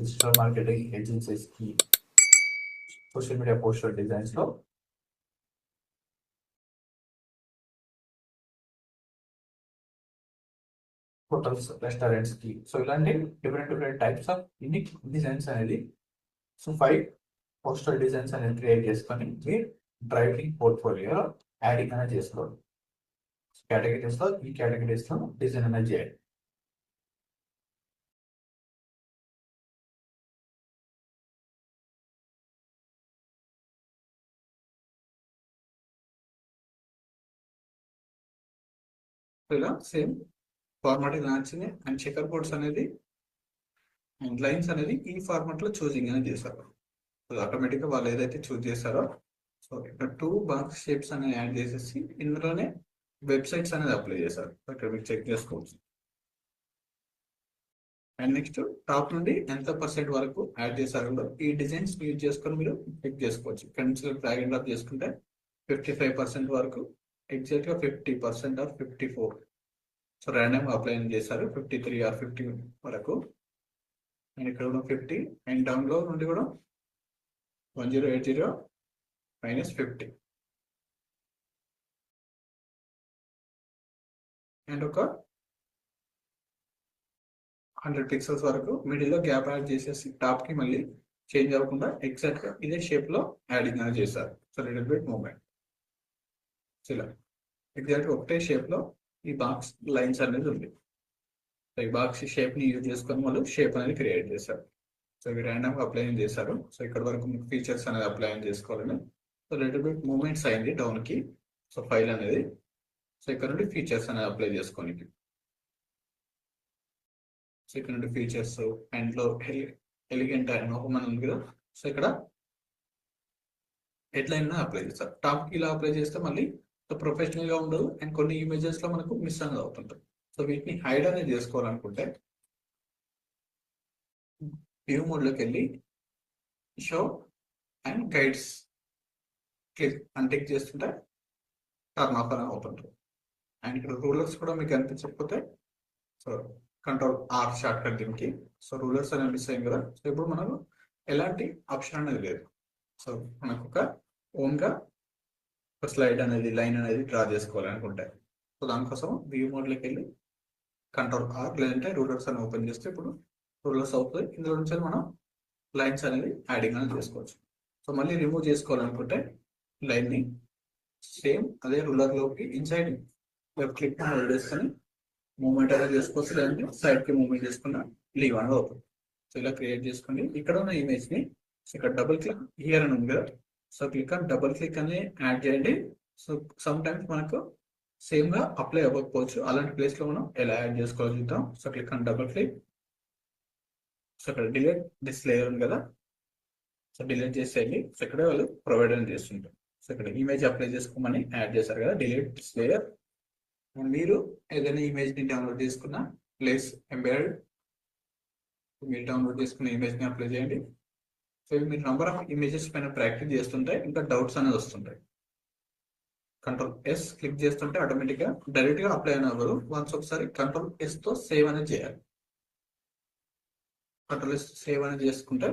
Digital marketing ఏజెన్సీస్కి social media poster డిజైన్స్లో hotels రెస్టారెంట్స్కి సో ఇలాంటి different types of unique designs అనేది సో 5 పోస్టర్ డిజైన్స్ అనేది క్రియేట్ చేసుకొని మీ డ్రైవింగ్ పోర్ట్ఫోలియోలో యాడింగ్ అనేది చేసుకోండి. కేటగిరీస్లో ఈ కేటగిరీస్లో డిజైన్ అనేది చేయండి. ఇలా సేమ్ ఫార్మాట్ నచ్చింది అండ్ చెకర్ బోర్డ్స్ అనేది అండ్ లైన్స్ అనేది ఈ ఫార్మాట్ లో చూసింగ్ అనేది చేశారు. ఆటోమేటిక్ గా వాళ్ళు ఏదైతే చూస్ చేస్తారో సో ఇక్కడ 2 బాక్స్ షేప్స్ అనేది యాడ్ చేసేసి ఇందులోనే వెబ్సైట్స్ అనేది అప్లై చేశారు. ఇక్కడ మీరు చెక్ చేసుకోవచ్చు. అండ్ నెక్స్ట్ టాప్ నుండి ఎంత పర్సెంట్ వరకు యాడ్ చేశారో ఈ డిజైన్స్ యూజ్ చేసుకొని మీరు చెక్ చేసుకోవచ్చు. ఇక్కడ నుంచి డ్రాగ్ అండ్ డ్రాప్ చేసుకుంటే 55% వరకు ఎగ్జాక్ట్ గా 50% ఆర్ 54 సో ర్యాండమ్ అప్లై చేశారు. 53 ఆర్ 50 వరకు అండ్ ఇక్కడ కూడా 50 అండ్ డౌన్ లో నుండి కూడా 1080 -50 అండ్ ఒక 100 పిక్సెల్స్ వరకు మిడిల్ లో గ్యాప్ యాడ్ చేసేసి టాప్ కి మళ్ళీ చేంజ్ అవ్వకుండా ఎగ్జాక్ట్ గా ఇదే షేప్ లో యాడింగ్ అనేది చేశారు. సో లిటిల్ బిట్ మూవ్మెంట్ ఇలా ఎగ్జాక్ట్ గా ఒకటే షేప్ లో ఈ బాక్స్ లైన్స్ అనేది ఉంది. సో ఈ బాక్స్ షేప్ ని యూజ్ చేసుకొని వాళ్ళు షేప్ అనేది క్రియేట్ చేశారు. సో ఇవి ర్యాండమ్ గా అప్లై చేశారు. సో ఇక్కడ వరకు మీకు ఫీచర్స్ అనేది అప్లై చేసుకోవాలని సో లిటిల్ బిట్ మూవ్మెంట్స్ అయింది డౌన్ కి. సో ఫైల్ అనేది సో ఇక్కడ నుండి ఫీచర్స్ అనేది అప్లై చేసుకోనికి సో ఇక్కడ నుండి ఫీచర్స్ అండ్ లో ఎలిగెంట్ అండ్ ఒక మన ఉంది కదా. సో ఇక్కడ హెడ్లైన్ అప్లై చేస్తారు. టాప్ కి ఇలా అప్లై చేస్తే మళ్ళీ ప్రొఫెషనల్ గా ఉండదు అండ్ కొన్ని ఇమేజెస్ లో మనకు మిస్ అనేది అవుతుంటుంది. సో వీటిని హైడ్ అనేది చేసుకోవాలనుకుంటే వ్యూ మోడ్ లోకి వెళ్ళి show and guides click untick చేస్తుంటే టర్న్ ఆఫ్ అని అవుతుంటుంది. అండ్ ఇక్కడ రూలర్స్ కూడా మీకు కనిపించకపోతే so control R shortcut దీనికి సో రూలర్స్ అనేది మిస్ అయింది కదా. సో ఇప్పుడు మనకు ఎలాంటి ఆప్షన్ అనేది లేదు. సో మనకు ఒక ఓన్ గా ఒక స్లైడ్ అనేది లైన్ అనేది డ్రా చేసుకోవాలనుకుంటే సో దానికోసం వ్యూ మోడ్ లోకి వెళ్ళి కంట్రోల్ ఆర్ లేదంటే రూలర్స్ అని ఓపెన్ చేస్తే ఇప్పుడు రూలర్స్ అవుతుంది. ఇందులో నుంచి మనం లైన్స్ అనేది యాడింగ్ అనేది చేసుకోవచ్చు. సో మళ్ళీ రిమూవ్ చేసుకోవాలనుకుంటే లైన్ ని సేమ్ అదే రూలర్ లోకి ఇన్సైడ్ లెఫ్ట్ క్లిక్ చేసుకొని మూవ్మెంట్ అనేది చేసుకోవచ్చు. లేదంటే సైడ్ కి మూవ్మెంట్ చేసుకున్న లీవ్ అనేది అవుతుంది. సో ఇలా క్రియేట్ చేసుకోండి. ఇక్కడ ఉన్న ఇమేజ్ ని ఇక్కడ డబుల్ క్లిక్ హియర్ అని ఉంది కదా. సో క్లిక్ అని డబుల్ క్లిక్ అని యాడ్ చేయండి. సో సమ్ టైమ్స్ మనకు సేమ్ గా అప్లై అవ్వకపోవచ్చు. అలాంటి ప్లేస్ లో మనం ఎలా యాడ్ చేసుకోవాలో చూద్దాం. సో క్లిక్ అని డబుల్ క్లిక్ సో ఇక్కడ డిలీట్ దిస్ లేయర్ ఉంది కదా. సో డిలీట్ చేసేయండి. సో ఇక్కడ వాళ్ళు ప్రొవైడ్ అని చేస్తుంటారు. సో ఇక్కడ ఇమేజ్ అప్లై చేసుకోమని యాడ్ చేశారు కదా. డిలీట్ దిస్ లేయర్ మీరు ఏదైనా ఇమేజ్ ని డౌన్లోడ్ చేసుకున్న ప్లేస్ ఎంబెడెడ్ మీరు డౌన్లోడ్ చేసుకున్న ఇమేజ్ ని అప్లై చేయండి. సో మీరు నంబర్ ఆఫ్ ఇమేజెస్ పైన ప్రాక్టీస్ చేస్తుంటే ఇంకా డౌట్స్ అనేది వస్తుంటాయి. కంట్రోల్ ఎస్ క్లిక్ చేస్తుంటే ఆటోమేటిక్ గా డైరెక్ట్ గా అప్లై అవ్వదు. వన్స్ ఒకసారి కంట్రోల్ ఎస్ తో సేవ్ అనేది చేయాలి. కంట్రోల్ ఎస్ సేవ్ అనేది చేసుకుంటే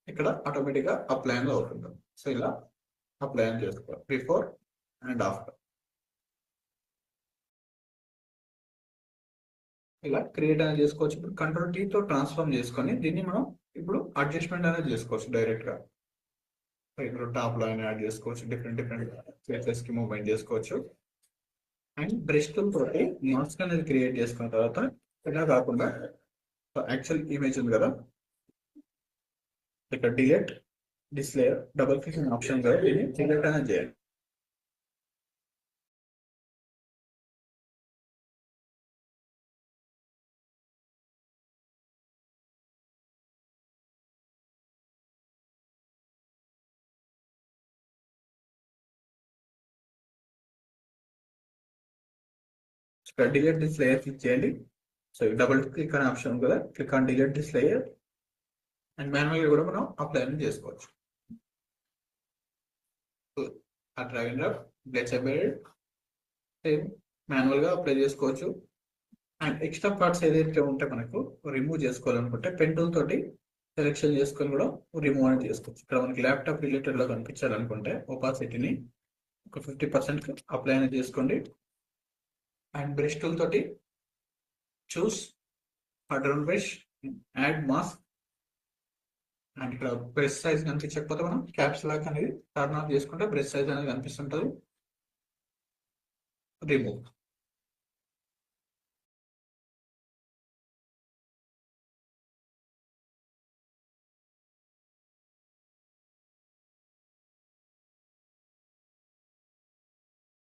ఇక్కడ ఆటోమేటిక్ గా అప్లై అనేది అవుతుంది. సో ఇలా అప్లై అని చేసుకోవాలి బిఫోర్ అండ్ ఆఫ్టర్. ఇలా క్రియేట్ అనేది చేసుకోవచ్చు. ఇప్పుడు కంట్రోల్ టీ తో ట్రాన్స్ఫార్మ్ చేసుకొని దీన్ని మనం ఇప్పుడు అడ్జస్ట్మెంట్ అనేది చేసుకోవచ్చు డైరెక్ట్ గా. ఇప్పుడు టాప్ లో అయినా యాడ్ చేసుకోవచ్చు. డిఫరెంట్ ప్లేసెస్ కి మూవ్మెంట్ చేసుకోవచ్చు. అండ్ బ్రష్ టూల్ తోటి మాస్క్ అనేది క్రియేట్ చేసుకున్న తర్వాత ఇలా కాకుండా యాక్చువల్ ఇమేజ్ ఉంది కదా. ఇక్కడ delete this layer double click option కదా. దీన్ని డిలీట్ అనేది చేయండి. ఇక్కడ డిలీట్ దిస్ లేయర్ క్లిక్ చేయండి. సో డబుల్ క్లిక్ అనే ఆప్షన్ ఉంది కదా. Click on delete this layer and manual గా కూడా మనం అప్లై అనేది చేసుకోవచ్చు. ఆ drag and drop gets embedded same manual గా అప్లై చేసుకోవచ్చు. అండ్ ఎక్స్ట్రా పార్ట్స్ ఏదైతే ఉంటే మనకు రిమూవ్ చేసుకోవాలనుకుంటే పెన్ టూల్ తోటి సెలెక్షన్ చేసుకొని కూడా రిమూవ్ అనేది చేసుకోవచ్చు. ఇక్కడ మనకి ల్యాప్టాప్ రిలేటెడ్ గా కనిపించాలనుకుంటే ఒపాసిటీని ఒక 50% అప్లై అనేది చేసుకోండి. అండ్ బ్రష్ టూల్ తోటి చూస్ అడ్రన్ బ్రష్, యాడ్ మాస్క్. అండ్ ఇక్కడ బ్రష్ సైజ్ కనిపించకపోతే మనం క్యాప్స్ లాక్ అనేది టర్న్ ఆఫ్ చేసుకుంటే బ్రష్ సైజ్ అనేది కనిపిస్తుంటుంది. రిమూవ్.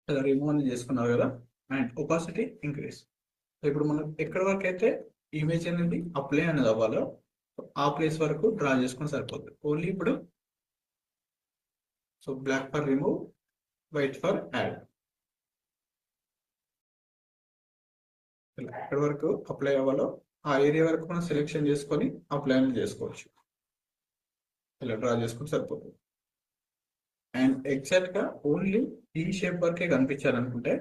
ఇలా రిమూవ్ అనేది చేసుకున్నారు కదా. And opacity increase. ఇప్పుడు మనం ఎక్కడి వరకు అయితే ఇమేజ్ అనేది అప్లై అనేది అవ్వాలో ఆ ప్లేస్ వరకు డ్రా చేసుకుని సరిపోతుంది. ఓన్లీ ఇప్పుడు so block for remove, white for add. ఎక్కడి వరకు అప్లై అవ్వాలో ఆ ఏరియా వరకు మనం సెలెక్షన్ చేసుకొని అప్లై అనేది చేసుకోవచ్చు. ఇలా డ్రా చేసుకుని సరిపోతుంది. అండ్ ఎగ్జాక్ట్ గా ఓన్లీ ఈ షేప్ వరకే కనిపించాలనుకుంటే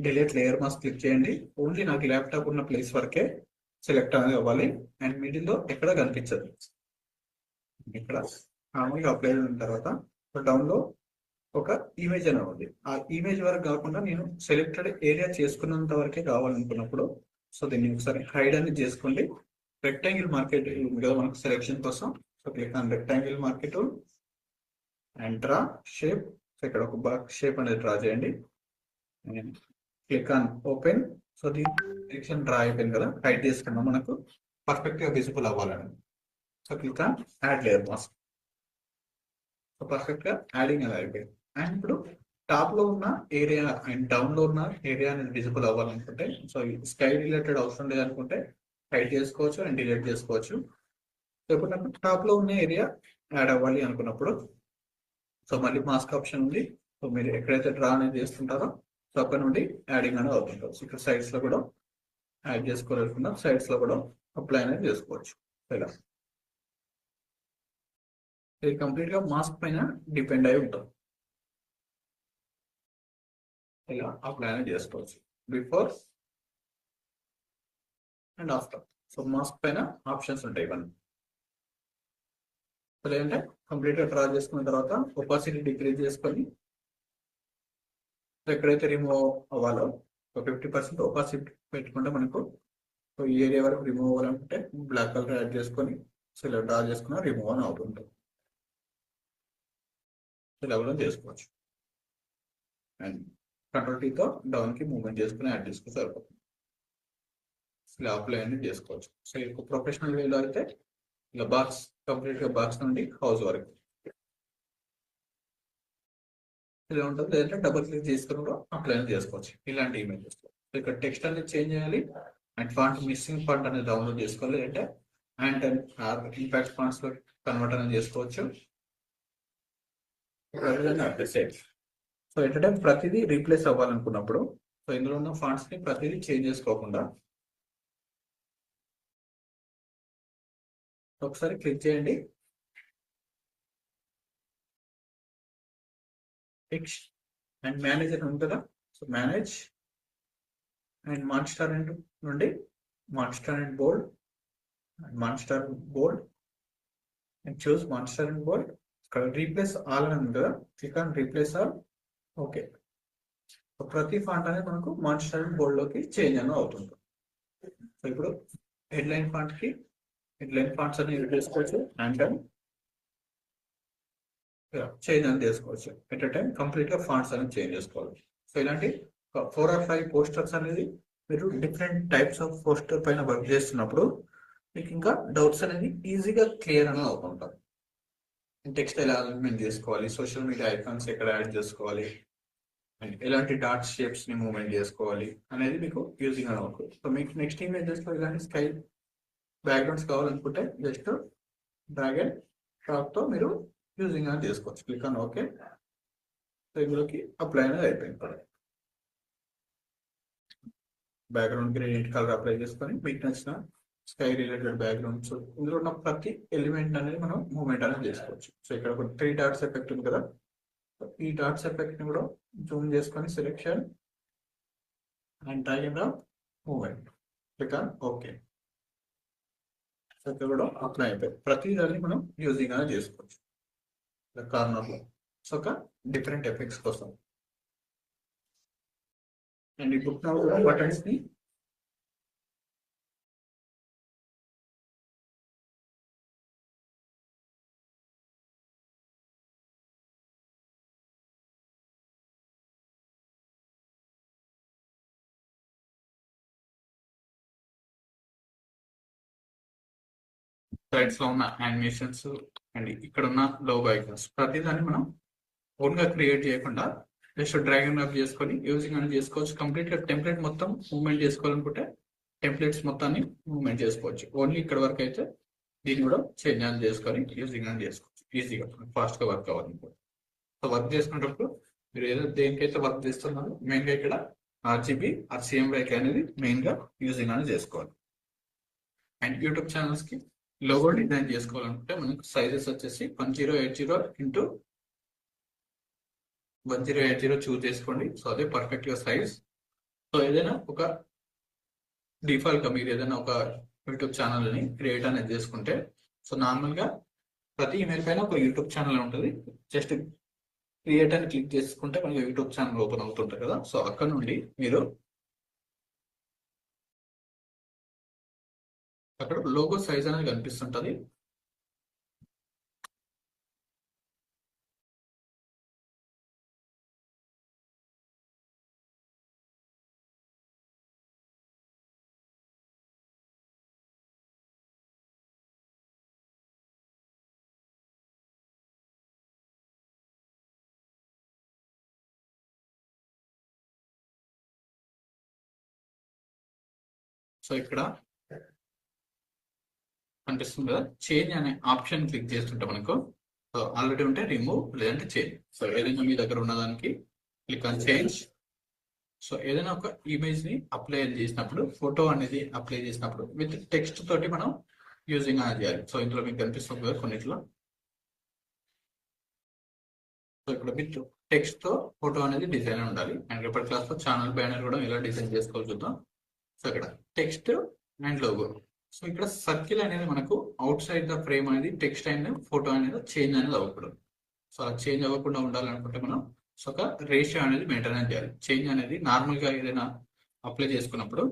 డిలీట్ లేయర్ మాస్క్ క్లిక్ చేయండి. ఓన్లీ నాకు ల్యాప్టాప్ ఉన్న ప్లేస్ వరకే సెలెక్ట్ అనేది అవ్వాలి. అండ్ మిడిల్లో ఎక్కడ కనిపించదు. ఇక్కడ మామూలుగా అప్లై అయిన తర్వాత డౌన్ లో ఒక ఇమేజ్ అనేది ఉంది. ఆ ఇమేజ్ వరకు కాకుండా నేను సెలెక్టెడ్ ఏరియా చేసుకున్నంత వరకే కావాలనుకున్నప్పుడు సో దీన్ని ఒకసారి హైడ్ అనేది చేసుకోండి. రెక్టాంగిల్ మార్కెట్ కదా మనకు సెలెక్షన్ కోసం. So click on rectangle market and draw shape. So ఇక్కడ ఒక బాక్స్ షేప్ అనేది డ్రా చేయండి. Click on open. సో దీని సెలెక్షన్ డ్రా అయిపోయింది కదా, హైడ్ చేసుకున్నాం మనకు పర్ఫెక్ట్ గా విజిబుల్ అవ్వాలని. So click on add layer mask. So perfect గా యాడింగ్ అనేది అయిపోయింది. అండ్ ఇప్పుడు టాప్ లో ఉన్న ఏరియా అండ్ డౌన్ లో ఉన్న ఏరియా అనేది విజిబుల్ అవ్వాలనుకుంటే సో స్కై రిలేటెడ్ అవసరం లేదనుకుంటే హైడ్ చేసుకోవచ్చు అండ్ డిలీట్ చేసుకోవచ్చు. సో ఇప్పుడు నాకు టాప్ లో ఉన్న ఏరియా యాడ్ అవ్వాలి అనుకున్నప్పుడు సో మళ్ళీ మాస్క్ ఆప్షన్ ఉంది. సో మీరు ఎక్కడైతే డ్రా అనేది చేస్తుంటారో సో అక్కడ నుండి యాడింగ్ అనేది అవుతుంటారు. సో ఇక్కడ సైడ్స్ లో కూడా యాడ్ చేసుకోవాలనుకున్నా సైడ్స్ లో కూడా అప్లై అనేది చేసుకోవచ్చు. ఇలా ఇది కంప్లీట్ గా మాస్క్ పైన డిపెండ్ అయి ఉంటుంది. ఇలా అప్లై అనేది చేసుకోవచ్చు before and after. So mask పైన ఆప్షన్స్ ఉంటాయి ఇవన్నీ. లేదంటే కంప్లీట్ గా డ్రా చేసుకున్న తర్వాత ఒపాసిటీ డిక్రీజ్ చేసుకొని ఎక్కడైతే రిమూవ్ అవ్వాలో ఒక 50% ఒపాసిటీ పెట్టుకుంటే మనకు ఈ ఏరియా వరకు రిమూవ్ అవ్వాలనుకుంటే బ్లాక్ కలర్ యాడ్ చేసుకొని సో ఇలా డ్రా చేసుకున్న రిమూవ్ అని అవుతుంటుంది. ఇలా కూడా చేసుకోవచ్చు. అండ్ కంట్రోల్ టీతో డౌన్ కి మూవ్మెంట్ చేసుకుని యాడ్ చేసుకుని సరిపోతుంది. ఇలా అప్లై అనేది చేసుకోవచ్చు. సో ఇప్పుడు ప్రొఫెషనల్ వేలో అయితే ఇలా బాక్స్ కంప్లీట్ గా బాక్స్ నుండి హౌస్ వరకు ఇలా ఉంటుంది. లేదంటే డబుల్ క్లిక్ చేసుకుని కూడా అప్లై అనేది చేసుకోవచ్చు ఇలాంటి ఇమేజెస్. సో ఇక్కడ టెక్స్ట్ అనేది చేంజ్ చేయాలి అండ్ ఫాంట్ మిస్సింగ్ ఫాంట్ అనేది డౌన్లోడ్ చేసుకోవాలి. అంటే అండ్ ఇంపాక్ట్ ఫాంట్స్ లో కన్వర్ట్ అనేది చేసుకోవచ్చు. సో ఏంటంటే ప్రతిదీ రీప్లేస్ అవ్వాలనుకున్నప్పుడు సో ఇందులో ఉన్న ఫాంట్స్ ని ప్రతిదీ చేంజ్ చేసుకోకుండా ఒకసారి క్లిక్ చేయండి. టెక్స్ట్ అండ్ మేనేజర్ ఉంది కదా. సో మేనేజ్ అండ్ మాన్స్టర్ నుండి monster and bold and monster bold and choose monster and bold. ఇక్కడ రీప్లేస్ ఆల్ అని ఉంది కదా, click on replace all. Okay. ప్రతి ఫాంట్ అనేది మనకు మాన్స్టర్ అండ్ బోల్డ్ లోకి చేంజ్ అనేది అవుతుంది. సో ఇప్పుడు హెడ్లైన్ ఫాంట్ కి హెడ్లైన్ ఫాంట్స్ అని యూజ్ చేసుకోవచ్చు అండ్ చేంజ్ అని చేసుకోవచ్చు. ఎట్ టైం కంప్లీట్ గా ఫాంట్స్ అనేది చేంజ్ చేసుకోవాలి. సో ఇలాంటి 4 or 5 పోస్టర్స్ అనేది మీరు డిఫరెంట్ టైప్స్ ఆఫ్ పోస్టర్ పైన వర్క్ చేస్తున్నప్పుడు మీకు ఇంకా డౌట్స్ అనేది ఈజీగా క్లియర్ అనేది అవుతుంటారు. టెక్స్ట్ ఎలా అలైన్మెంట్ చేసుకోవాలి, సోషల్ మీడియా ఐకాన్స్ ఎక్కడ యాడ్ చేసుకోవాలి, అండ్ ఎలాంటి డాట్ షేప్స్ ని మూవ్మెంట్ చేసుకోవాలి అనేది మీకు యూజింగ్ అని అవుతుంది. సో మీకు నెక్స్ట్ ఇమేజెస్ లో ఇలాంటి స్కై బ్యాక్గ్రౌండ్స్ కావాలనుకుంటే జస్ట్ డ్రాగ్ అండ్ డ్రాప్ తో మీరు యూజింగ్ అని చేసుకోవచ్చు. Click on okay. సో ఇందులోకి అప్లై అనేది అయిపోయింది. బ్యాక్గ్రౌండ్ గ్రేడియంట్ కలర్ అప్లై చేసుకొని మీకు నచ్చిన స్కై రిలేటెడ్ బ్యాక్గ్రౌండ్. సో ఇందులో ఉన్న ప్రతి ఎలిమెంట్ అనేది మనం మూవ్మెంట్ అనేది చేసుకోవచ్చు. సో ఇక్కడ ఒక 3 డాట్స్ ఎఫెక్ట్ ఉంది కదా, ఈ డాట్స్ ఎఫెక్ట్ ని కూడా జూమ్ చేసుకొని selection and drag and drop movement. Click on okay. ఇక్కడ కూడా అప్లై అయిపోయి ప్రతి దాన్ని మనం యూజింగ్ అనేది చేసుకోవచ్చు కార్నర్లో. సో ఒక డిఫరెంట్ ఎఫెక్ట్స్ కోసం. అండ్ ఈ బుక్ బటన్స్ ని సైడ్స్ లో ఉన్న యానిమేషన్స్ అండ్ ఇక్కడ ఉన్న లోగో ఐకాన్స్ ప్రతిదాన్ని మనం ఓన్ గా క్రియేట్ చేయకుండా జస్ట్ డ్రాగ్ అండ్ డ్రాప్ చేసుకొని యూజింగ్ అని చేసుకోవచ్చు. కంప్లీట్ గా టెంప్లెట్ మొత్తం మూవ్మెంట్ చేసుకోవాలనుకుంటే టెంప్లెట్స్ మొత్తాన్ని మూవ్మెంట్ చేసుకోవచ్చు. ఓన్లీ ఇక్కడ వరకు అయితే దీన్ని కూడా చేంజ్ అని చేసుకొని యూజింగ్ అని చేసుకోవచ్చు ఈజీగా, ఫాస్ట్ గా వర్క్ అవ్వాలనుకుంటే. సో వర్క్ చేసుకునేటప్పుడు మీరు ఏదో దేనికైతే వర్క్ చేస్తున్నారో మెయిన్ గా ఇక్కడ RGB RCMYK అనేది మెయిన్ గా యూజింగ్ అని చేసుకోవాలి. అండ్ యూట్యూబ్ ఛానల్స్ కి లోగో డిజైన్ చేసుకోవాలనుకుంటే మనకు సైజెస్ వచ్చేసి 1080x1080 చూస్ చేసుకోండి. సో అదే పర్ఫెక్ట్ గా సైజ్. సో ఏదైనా ఒక డిఫాల్ట్ గా మీరు ఏదైనా ఒక యూట్యూబ్ ఛానల్ ని క్రియేట్ అనేది చేసుకుంటే, సో నార్మల్ గా ప్రతి ఇమెయిల్ పైన ఒక యూట్యూబ్ ఛానల్ ఉంటుంది. జస్ట్ క్రియేట్ అని క్లిక్ చేసుకుంటే మనకి యూట్యూబ్ ఛానల్ ఓపెన్ అవుతుంటుంది కదా. సో అక్కడ నుండి మీరు అక్కడ లోగో సైజ్ అనేది కనిపిస్తుంటది. సో ఇక్కడ కనిపిస్తుంది కదా, చేంజ్ అనే ఆప్షన్ క్లిక్ చేస్తుంటే మనకు ఆల్రెడీ ఉంటే రిమూవ్ లేదంటే చేంజ్. సో ఏదైనా మీ దగ్గర ఉన్నదానికి క్లిక్ ఆన్ చేంజ్. సో ఏదైనా ఒక ఇమేజ్ ని అప్లై చేసినప్పుడు, ఫోటో అనేది అప్లై చేసినప్పుడు విత్ టెక్స్ట్ తోటి మనం యూజింగ్ అనేది చేయాలి. సో ఇందులో మీకు కనిపిస్తుంది కదా కొన్నిట్లో. సో ఇక్కడ విత్ టెక్స్ట్ తో ఫోటో అనేది డిజైన్ ఉండాలి. అండ్ రేపటి క్లాస్ లో ఛానల్ బ్యానర్ కూడా ఎలా డిజైన్ చేసుకోవాలి చూద్దాం. సో ఇక్కడ టెక్స్ట్ అండ్ లోగో. సో ఇక్కడ సర్కిల్ అనేది మనకు అవుట్ సైడ్ ద ఫ్రేమ్ అనేది టెక్స్ట్ అండ్ ఫోటో అనేది చేంజ్ అనేది అవ్వకూడదు. సో అలా చేంజ్ అవ్వకుండా ఉండాలనుకుంటే మనం సో ఒక రేషియో అనేది మెయింటైన్ చేయాలి. చేంజ్ అనేది నార్మల్ గా ఏదైనా అప్లై చేసుకున్నప్పుడు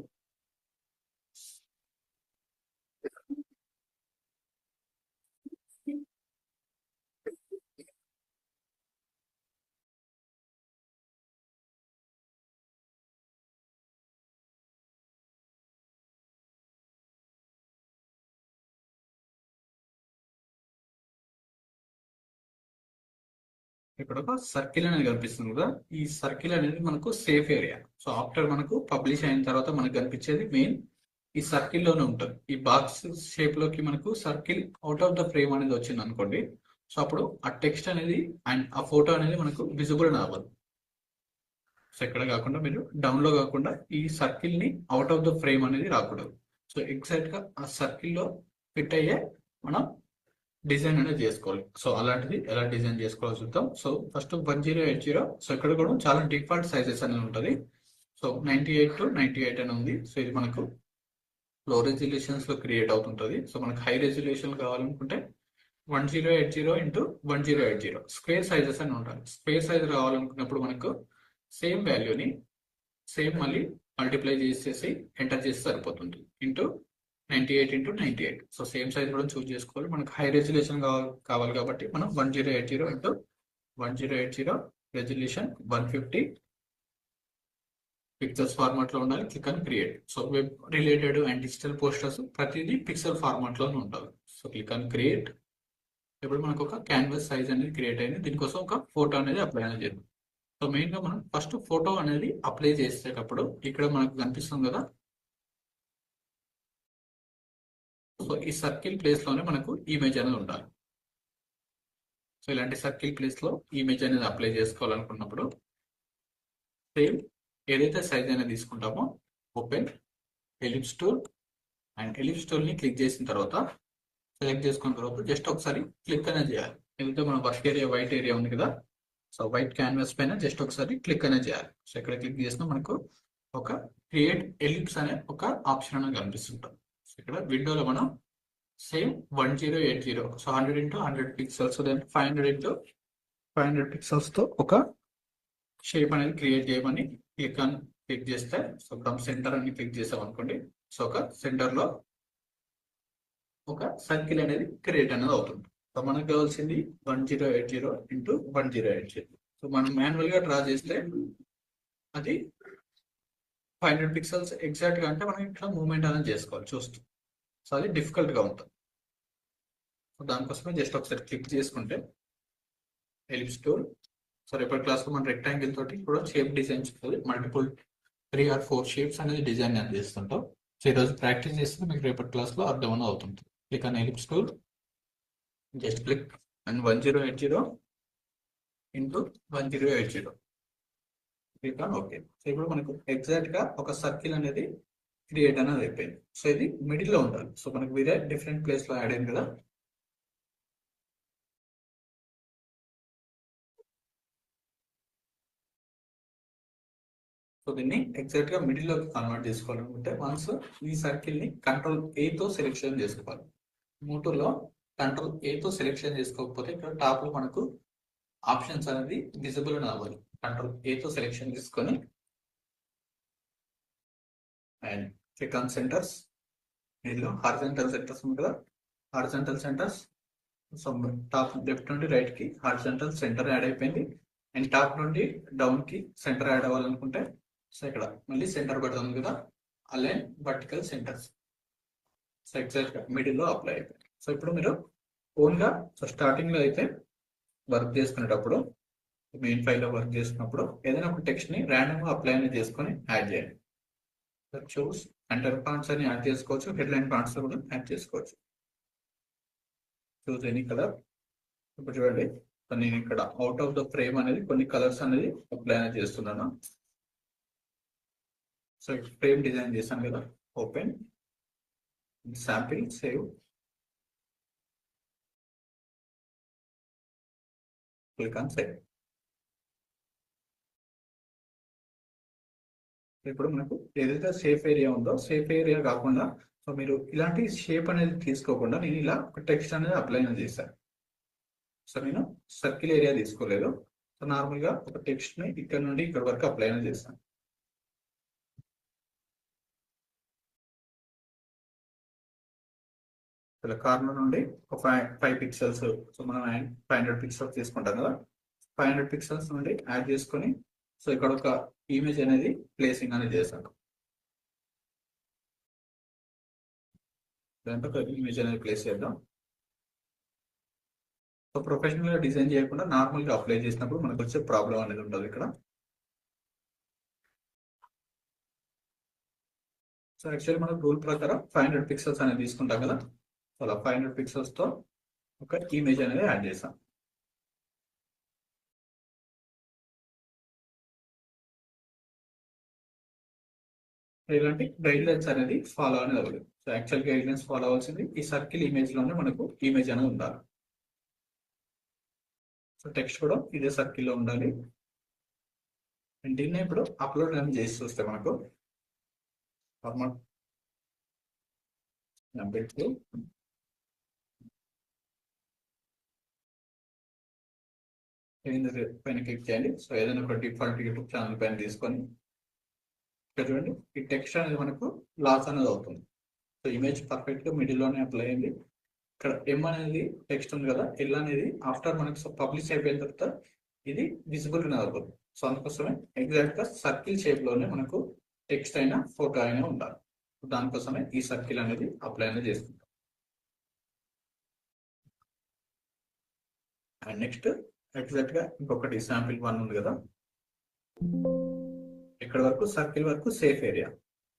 ఇక్కడ ఒక సర్కిల్ అనేది కనిపిస్తుంది కదా, ఈ సర్కిల్ అనేది మనకు సేఫ్ ఏరియా. సో ఆఫ్టర్ మనకు పబ్లిష్ అయిన తర్వాత మనకు కనిపించేది మెయిన్ ఈ సర్కిల్ లోనే ఉంటుంది. ఈ బాక్స్ షేప్ లోకి మనకు circle out of the frame అనేది వచ్చింది అనుకోండి. సో అప్పుడు ఆ టెక్స్ట్ అనేది అండ్ ఆ ఫోటో అనేది మనకు విజిబుల్ అవ్వదు. సో ఇక్కడ కాకుండా మీరు డౌన్ లో కాకుండా ఈ సర్కిల్ ని అవుట్ ఆఫ్ ద ఫ్రేమ్ అనేది రాకూడదు. సో ఎగ్జాక్ట్ గా ఆ సర్కిల్ లో ఫిట్ అయ్యే మనం డిజైన్ అనేది చేసుకోవాలి. సో అలాంటిది ఎలా డిజైన్ చేసుకోవాలో చూద్దాం. So first 1080. సో ఇక్కడ కూడా చాలా డిఫాల్ట్ సైజెస్ అనేది ఉంటుంది. సో 98 to 98 అని ఉంది. సో ఇది మనకు లో రెజల్యూషన్స్ లో క్రియేట్ అవుతుంటుంది. సో మనకు హై రెజల్యూషన్ కావాలనుకుంటే 1080 into 1080 స్క్వేర్ సైజెస్ అని ఉంటాయి. స్క్వేర్ సైజ్ రావాలనుకున్నప్పుడు మనకు సేమ్ వాల్యూని సేమ్ మళ్ళీ మల్టిప్లై చేసేసి ఎంటర్ చేసి సరిపోతుంది. Into 98 into 98. So same size కూడా చూస్ చేసుకోవాలి. మనకు హై రెజల్యూషన్ కావాలి కాబట్టి మనం 1080 into 1080 రెజల్యూషన్ 150 పిక్చర్స్ ఫార్మాట్ లో ఉండాలి. క్లిక్ అని create. So web related and digital posters ప్రతిదీ పిక్సెల్ ఫార్మాట్ లోనే ఉంటుంది. సో క్లిక్ అని క్రియేట్. ఇప్పుడు మనకు ఒక క్యాన్వాస్ సైజ్ అనేది క్రియేట్ అయింది. దీనికోసం ఒక ఫోటో అనేది అప్లై అనేది చేద్దాం. సో మెయిన్ గా మనం ఫస్ట్ ఫోటో అనేది అప్లై చేసేటప్పుడు ఇక్కడ మనకు కనిపిస్తుంది కదా, సో ఈ సర్కిల్ ప్లేస్ లోనే మనకు ఇమేజ్ అనేది ఉండాలి. సో ఇలాంటి సర్కిల్ ప్లేస్ లో ఇమేజ్ అనేది అప్లై చేసుకోవాలనుకున్నప్పుడు సేమ్ ఏదైతే సైజ్ అనేది తీసుకుంటామో open ellipse tool. And ellipse tool ని క్లిక్ చేసిన తర్వాత సెలెక్ట్ చేసుకున్న తర్వాత జస్ట్ ఒకసారి క్లిక్ అనేది చేయాలి. ఏదైతే మన వర్క్ ఏరియా వైట్ ఏరియా ఉంది కదా, సో వైట్ క్యాన్వాస్ పైన జస్ట్ ఒకసారి క్లిక్ అనేది చేయాలి. సో ఇక్కడ క్లిక్ చేసినా మనకు ఒక క్రియేట్ ఎలిప్స్ అనే ఒక ఆప్షన్ అనేది కనిపిస్తుంటుంది. సో ఇక్కడ విండోలో మనం same 1080. So 100 into 100 pixels, then 500 into 500 pixels తో ఒక షేప్ అనేది క్రియేట్ చేయమని క్లిక్ చేస్తే, సో ఫ్రమ్ సెంటర్ అని క్లిక్ చేసాం అనుకోండి, సో ఒక సెంటర్ లో ఒక సర్కిల్ అనేది క్రియేట్ అనేది అవుతుంది. సో మనకు కావాల్సింది 1080 into 1080. సో మనం మాన్యువల్ గా డ్రా చేస్తే అది 500 పిక్సెల్స్ ఎగ్జాక్ట్ గా, అంటే మనం ఇట్లా మూవ్మెంట్ అనేది చేసుకోవాలి చూస్తూ. సో అది డిఫికల్ట్ గా ఉంటుంది. సో దానికోసమే జస్ట్ ఒకసారి క్లిక్ చేసుకుంటే ఎలిప్స్ టూల్. సో రేపటి క్లాస్ లో మనం రెక్టాంగిల్ తోటి కూడా షేప్ డిజైన్ చేయాలి, మల్టిపుల్ 3 or 4 షేప్స్ అనేది డిజైన్ అనేది చేస్తుంటాం. సో ఈరోజు ప్రాక్టీస్ చేస్తే మీకు రేపటి క్లాస్ లో అర్థం అనేది అవుతుంది. Click on ellipse tool, just click and 1080 into 1080. Click on okay. So ఇప్పుడు మనకు ఎగ్జాక్ట్ గా ఒక సర్కిల్ అనేది క్రియేట్ అనేది అయిపోయింది. సో ఇది మిడిల్ లో ఉండాలి. సో మనకు వేరే డిఫరెంట్ ప్లేస్ లో యాడ్ అయింది కదా. సో దీన్ని ఎగ్జాక్ట్ గా మిడిల్ లోకి కన్వర్ట్ చేసుకోవాలనుకుంటే వన్స్ ఈ సర్కిల్ ని కంట్రోల్ ఏ తో సెలెక్షన్ చేసుకోవాలి. మోటోలో కంట్రోల్ ఏ తో సెలెక్షన్ చేసుకోకపోతే ఇక్కడ టాప్ లో మనకు ఆప్షన్స్ అనేది విజిబుల్ అని అవ్వాలి. కంట్రోల్ ఏ తో సెలెక్షన్ తీసుకొని అండ్ క్లిక్ ఆన్ సెంటర్స్. దీనిలో హారిజాంటల్ సెంటర్స్ ఉంది కదా, horizontal centres. So top left నుండి రైట్ కి హారిజాంటల్ సెంటర్ యాడ్ అయిపోయింది. అండ్ టాప్ నుండి డౌన్ కి సెంటర్ యాడ్ అవ్వాలనుకుంటే, సో ఇక్కడ మళ్ళీ సెంటర్ పడుతుంది కదా, align vertical centres. So exact గా మిడిల్ లో అప్లై అయిపోయింది. సో ఇప్పుడు మీరు ఓన్ గా, సో స్టార్టింగ్ లో అయితే వర్క్ చేసుకునేటప్పుడు, మెయిన్ ఫైల్ లో వర్క్ చేసుకున్నప్పుడు ఏదైనా ఒక టెక్స్ట్ ని ర్యాండమ్ గా అప్లై అనేది చేసుకొని యాడ్ చేయండి. చూస్ ఎంటర్ పాయింట్స్ అని యాడ్ చేసుకోవచ్చు, హెడ్ లైన్ పాయింట్స్ కూడా యాడ్ చేసుకోవచ్చు. చూస్ ఎనీ కలర్. ఇప్పుడు చూడండి, నేను ఇక్కడ అవుట్ ఆఫ్ ద ఫ్రేమ్ అనేది కొన్ని కలర్స్ అనేది అప్లై అనేది చేస్తున్నాను. సో ఫ్రేమ్ డిజైన్ చేశాను కదా, open sample, save, click on save. ఇప్పుడు మనకు ఏదైతే సేఫ్ ఏరియా ఉందో, సేఫ్ ఏరియా కాకుండా, సో మీరు ఇలాంటి షేప్ అనేది తీసుకోకుండా నేను ఇలా ఒక టెక్స్ట్ అనేది అప్లై చేశాను. సో నేను సర్కిల్ ఏరియా తీసుకోలేదు. సో నార్మల్ గా ఒక టెక్స్ట్ ని ఇక్కడ నుండి ఇక్కడ వరకు అప్లై చేశాను. ఇలా కార్నర్ నుండి ఒక 5 పిక్సెల్స్, సో మనం 500 పిక్సెల్స్ తీసుకుంటాం కదా, 500 పిక్సెల్స్ నుండి యాడ్ చేసుకొని, సో ఇక్కడ ఒక ఇమేజ్ అనేది ప్లేసింగ్ అనేది చేశాను. దాంట్లో ఒక ఇమేజ్ అనేది ప్లేస్ చేద్దాం. సో ప్రొఫెషనల్ గా డిజైన్ చేయకుండా నార్మల్ గా అప్లై చేసినప్పుడు మనకు వచ్చే ప్రాబ్లం అనేది ఉంటుంది ఇక్కడ. సో యాక్చువల్లీ మనం రూల్ ప్రకారం 500 పిక్సెల్స్ అనేది తీసుకుంటాం కదా, సో అలా 500 పిక్సెల్స్ తో ఒక ఇమేజ్ అనేది యాడ్ చేసాం. ఇలాంటి గైడ్ లైన్స్ అనేది ఫాలో అనేది అవ్వలేదు. So actual guide lines follow అవ్వాల్సింది ఈ సర్కిల్ ఇమేజ్ లోనే మనకు ఇమేజ్ అనేది ఉండాలి. సో టెక్స్ట్ కూడా ఇదే సర్కిల్లో ఉండాలి. అండ్ దీన్ని ఇప్పుడు అప్లోడ్ అని చేసి చూస్తే మనకు ఫార్మాట్ పైన క్లిక్ చేయండి. సో ఏదైనా ఒక డిఫాల్ట్ యూట్యూబ్ ఛానల్ పైన తీసుకొని ఇక్కడ చూడండి, ఈ టెక్స్ట్ అనేది మనకు లాస్ అనేది అవుతుంది. సో ఇమేజ్ పర్ఫెక్ట్ గా మిడిల్ లోనే అప్లై అయింది. ఇక్కడ ఎం అనేది టెక్స్ట్ ఉంది కదా, ఎల్ అనేది ఆఫ్టర్ మనకు పబ్లిష్ అయిపోయిన తర్వాత ఇది విజిబుల్ గా అవుతుంది. సో అందుకోసమే ఎగ్జాక్ట్ గా సర్కిల్ షేప్ లోనే మనకు టెక్స్ట్ అయినా ఫోటో అయినా ఉండాలి. దానికోసమే ఈ సర్కిల్ అనేది అప్లై అనేది చేసుకుంటాం. అండ్ నెక్స్ట్ ఎగ్జాక్ట్ గా ఇంకొకటి శాంపిల్ 1 ఉంది కదా, ఇక్కడ వరకు సర్కిల్ వరకు safe area.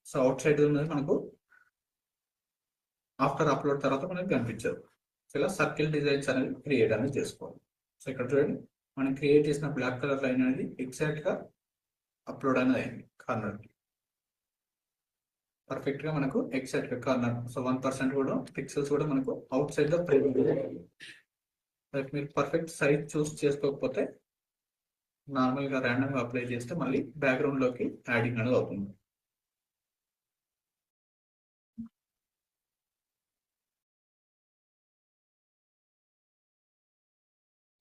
So out side ఉన్నది మనకు ఆఫ్టర్ అప్లోడ్ తర్వాత మనకు కనిపించదు. సో ఇలా సర్కిల్ డిజైన్స్ అనేది క్రియేట్ అనేది చేసుకోవాలి. సో ఇక్కడ చూడండి, మనం క్రియేట్ చేసిన బ్లాక్ కలర్ లైన్ అనేది ఎగ్జాక్ట్ గా అప్లోడ్ అనేది అయింది కార్నర్ కి. పర్ఫెక్ట్ గా మనకు ఎగ్జాక్ట్ గా కార్నర్. సో 1% కూడా పిక్సెల్స్ కూడా మనకు అవుట్ సైడ్ ద ఫ్రేమ్. మీరు పర్ఫెక్ట్ సైజ్ చూస్ చేసుకోకపోతే నార్మల్ గా ర్యాండమ్ గా అప్లై చేస్తే మళ్ళీ బ్యాక్గ్రౌండ్ లోకి యాడింగ్ అనేది అవుతుంది.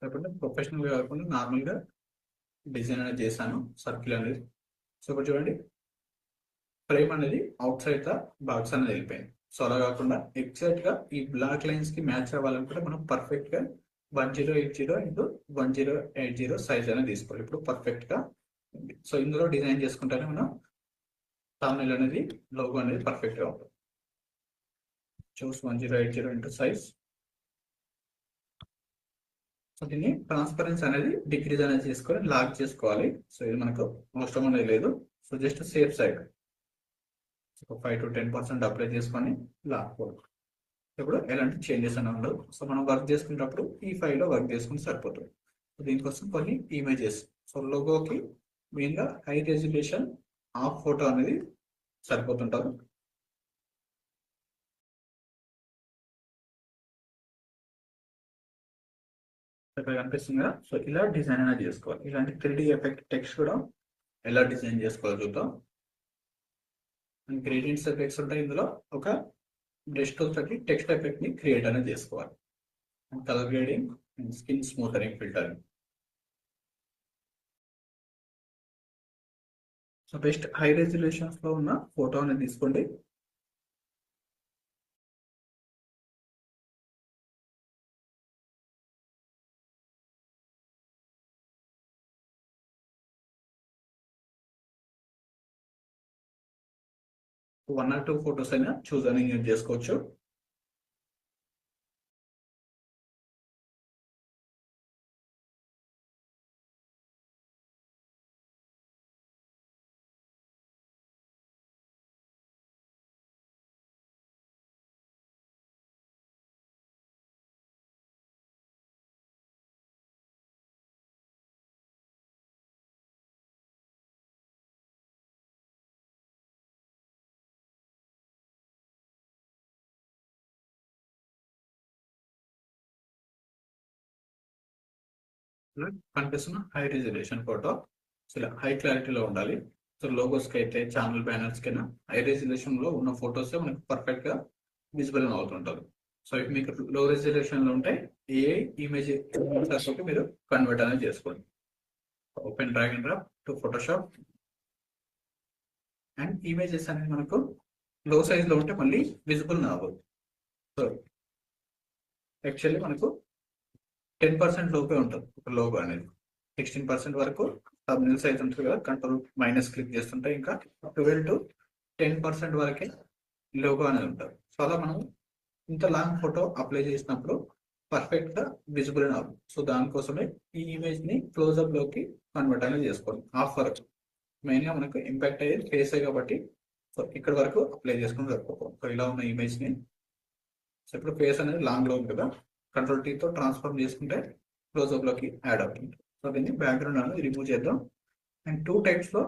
లేకపోతే ప్రొఫెషనల్గా కాకుండా నార్మల్గా డిజైన్ అనేది చేశాను సర్కిల్ అనేది. సో ఇప్పుడు చూడండి, ఫ్రేమ్ అనేది అవుట్ సైడ్ ద బాక్స్ అనేది వెళ్ళిపోయింది. సో అలా కాకుండా ఎగ్జాక్ట్ గా ఈ బ్లాక్ లైన్స్ కి మ్యాచ్ అవ్వాలనుకుంటే మనం పర్ఫెక్ట్ గా 1080 x 1080 సైజ్ అనేది తీసుకోవాలి. ఇప్పుడు పర్ఫెక్ట్ గా ఉంది. సో ఇందులో డిజైన్ చేసుకుంటేనే మనం thumbnail అనేది లోగో అనేది పర్ఫెక్ట్ గా ఉంటుంది. చూస్ 1080 సైజ్. సో దీన్ని ట్రాన్స్పరెన్సీ అనేది డిక్రీజ్ అనేది చేసుకొని లాక్ చేసుకోవాలి. సో ఇది మనకు అవసరం అనేది లేదు. So just safe side 5 to 10% apply చేసుకొని లాక్కోవాలి. ఇప్పుడు ఎలాంటి చేంజెస్ అనేవి ఉండవు. సో మనం వర్క్ చేసుకునేటప్పుడు ఈ ఫైల్లో వర్క్ చేసుకుంటే సరిపోతుంది. సో దీనికోసం కొన్ని ఇమేజెస్. సో లోగోకి మెయిన్గా హై రెజల్యూషన్ ఆఫ్ ఫోటో అనేది సరిపోతుంటారు. ఇక్కడ కనిపిస్తుంది కదా. సో ఇలా డిజైన్ అనేది చేసుకోవాలి. ఇలాంటి 3D ఎఫెక్ట్ టెక్స్ట్ కూడా ఎలా డిజైన్ చేసుకోవాలో చూద్దాం. గ్రేడియంట్స్ ఎఫెక్ట్స్ ఉంటాయి ఇందులో. ఒక బ్రష్ టూల్ తోటి టెక్స్ట్ ఎఫెక్ట్ ని క్రియేట్ అనేది చేసుకోవాలి. Colour grading and skin smoothening filtering. So best high resolutions లో ఉన్న ఫోటో అనేది తీసుకోండి. వన్ ఆర్ టూ ఫోటోస్ అయినా చూస్ అని యూజ్ చేసుకోవచ్చు. కనిపిస్తున్న హై రెజల్యూషన్ ఫోటో ఇలా హై క్లారిటీలో ఉండాలి. సో లోగోస్ కి అయితే ఛానల్ బ్యానర్స్ కైనా హై రెజల్యూషన్ లో ఉన్న ఫొటోస్ మనకు పర్ఫెక్ట్ గా విజిబుల్ అవుతుంటారు. సో ఇఫ్ మీకు లో రెజల్యూషన్ లో ఉంటే ఏ ఇమేజ్ మీరు కన్వర్ట్ అనేది చేసుకోండి. Open drag and drop to Photoshop. And images అనేది మనకు లో సైజ్ లో ఉంటే మళ్ళీ విజిబుల్ అవ్వదు. సో యాక్చువల్లీ మనకు 10% లోపే ఉంటుంది ఒక లోగో అనేది. 16% వరకు thumbnail సైజ్ ఉంటుంది కదా, కంట్రోల్ మైనస్ క్లిక్ చేస్తుంటే ఇంకా 12 to 10% వరకే లోగో అనేది ఉంటుంది. సో అలా మనం ఇంత లాంగ్ ఫోటో అప్లై చేసినప్పుడు పర్ఫెక్ట్ గా విజిబుల్ అని అవ్వదు. సో దానికోసమే ఈ ఇమేజ్ ని క్లోజ్అప్ లోకి కన్వర్ట్ అనేది చేసుకోండి. హాఫ్ వరకు మెయిన్ గా మనకు ఇంపాక్ట్ అయ్యేది ఫేస్ కాబట్టి సో ఇక్కడ వరకు అప్లై చేసుకుని సరిపోతుంది. సో ఇలా ఉన్న ఇమేజ్ ని, సో ఇప్పుడు ఫేస్ అనేది లాంగ్ లో ఉంది కదా, కంట్రోల్ టీ తో ట్రాన్స్ఫార్మ్ చేసుకుంటే క్లోజ్అప్ లోకి యాడ్ అవుతుంది. సో దీన్ని బ్యాక్గ్రౌండ్ అనేది రిమూవ్ చేద్దాం. అండ్ 2 టైప్స్ లో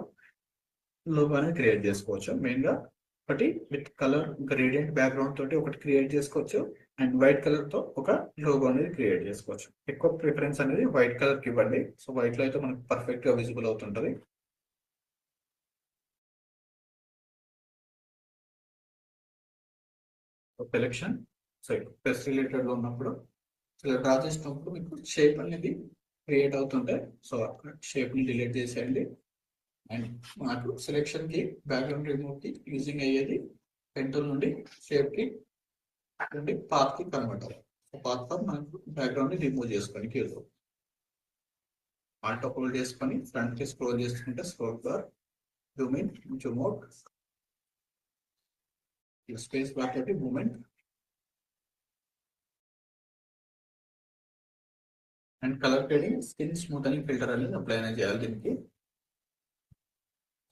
లోగో అనేది క్రియేట్ చేసుకోవచ్చు. మెయిన్ గా ఒకటి విత్ కలర్ గ్రేడియంట్ బ్యాక్గ్రౌండ్ తోటి ఒకటి క్రియేట్ చేసుకోవచ్చు. అండ్ వైట్ కలర్ తో ఒక లోగో అనేది క్రియేట్ చేసుకోవచ్చు. ఎక్కువ ప్రిఫరెన్స్ అనేది వైట్ కలర్ కి ఇవ్వండి. సో వైట్ లో అయితే మనకు పర్ఫెక్ట్ గా విజిబుల్ అవుతుంటది. సెలెక్షన్. సో ప్రెస్ రిలేటెడ్ లో ఉన్నప్పుడు ఇలా డ్రా చేసినప్పుడు మీకు షేప్ అనేది క్రియేట్ అవుతుంటాయి. సో షేప్ ని డిలీట్ చేసేయండి. అండ్ మనకు సెలెక్షన్ కి బ్యాక్గ్రౌండ్ రిమూవ్ కి యూజింగ్ అయ్యేది పెన్ టూల్ నుండి షేప్ కి నుండి పాత్ కి కన్వర్ట్ అవ్వాలి. సో పాత్ ఫర్ మనకు బ్యాక్గ్రౌండ్ ని రిమూవ్ చేసుకొని కీలో ఆల్ట్ హోల్డ్ చేసుకొని ఫ్రంట్ కి స్క్రోల్ చేసుకుంటే scroll bar, zoom in, zoom out, space bar తోటి movement and colour grading, skin smoothening filter అనేది అప్లై అనేది చేయాలి. దీనికి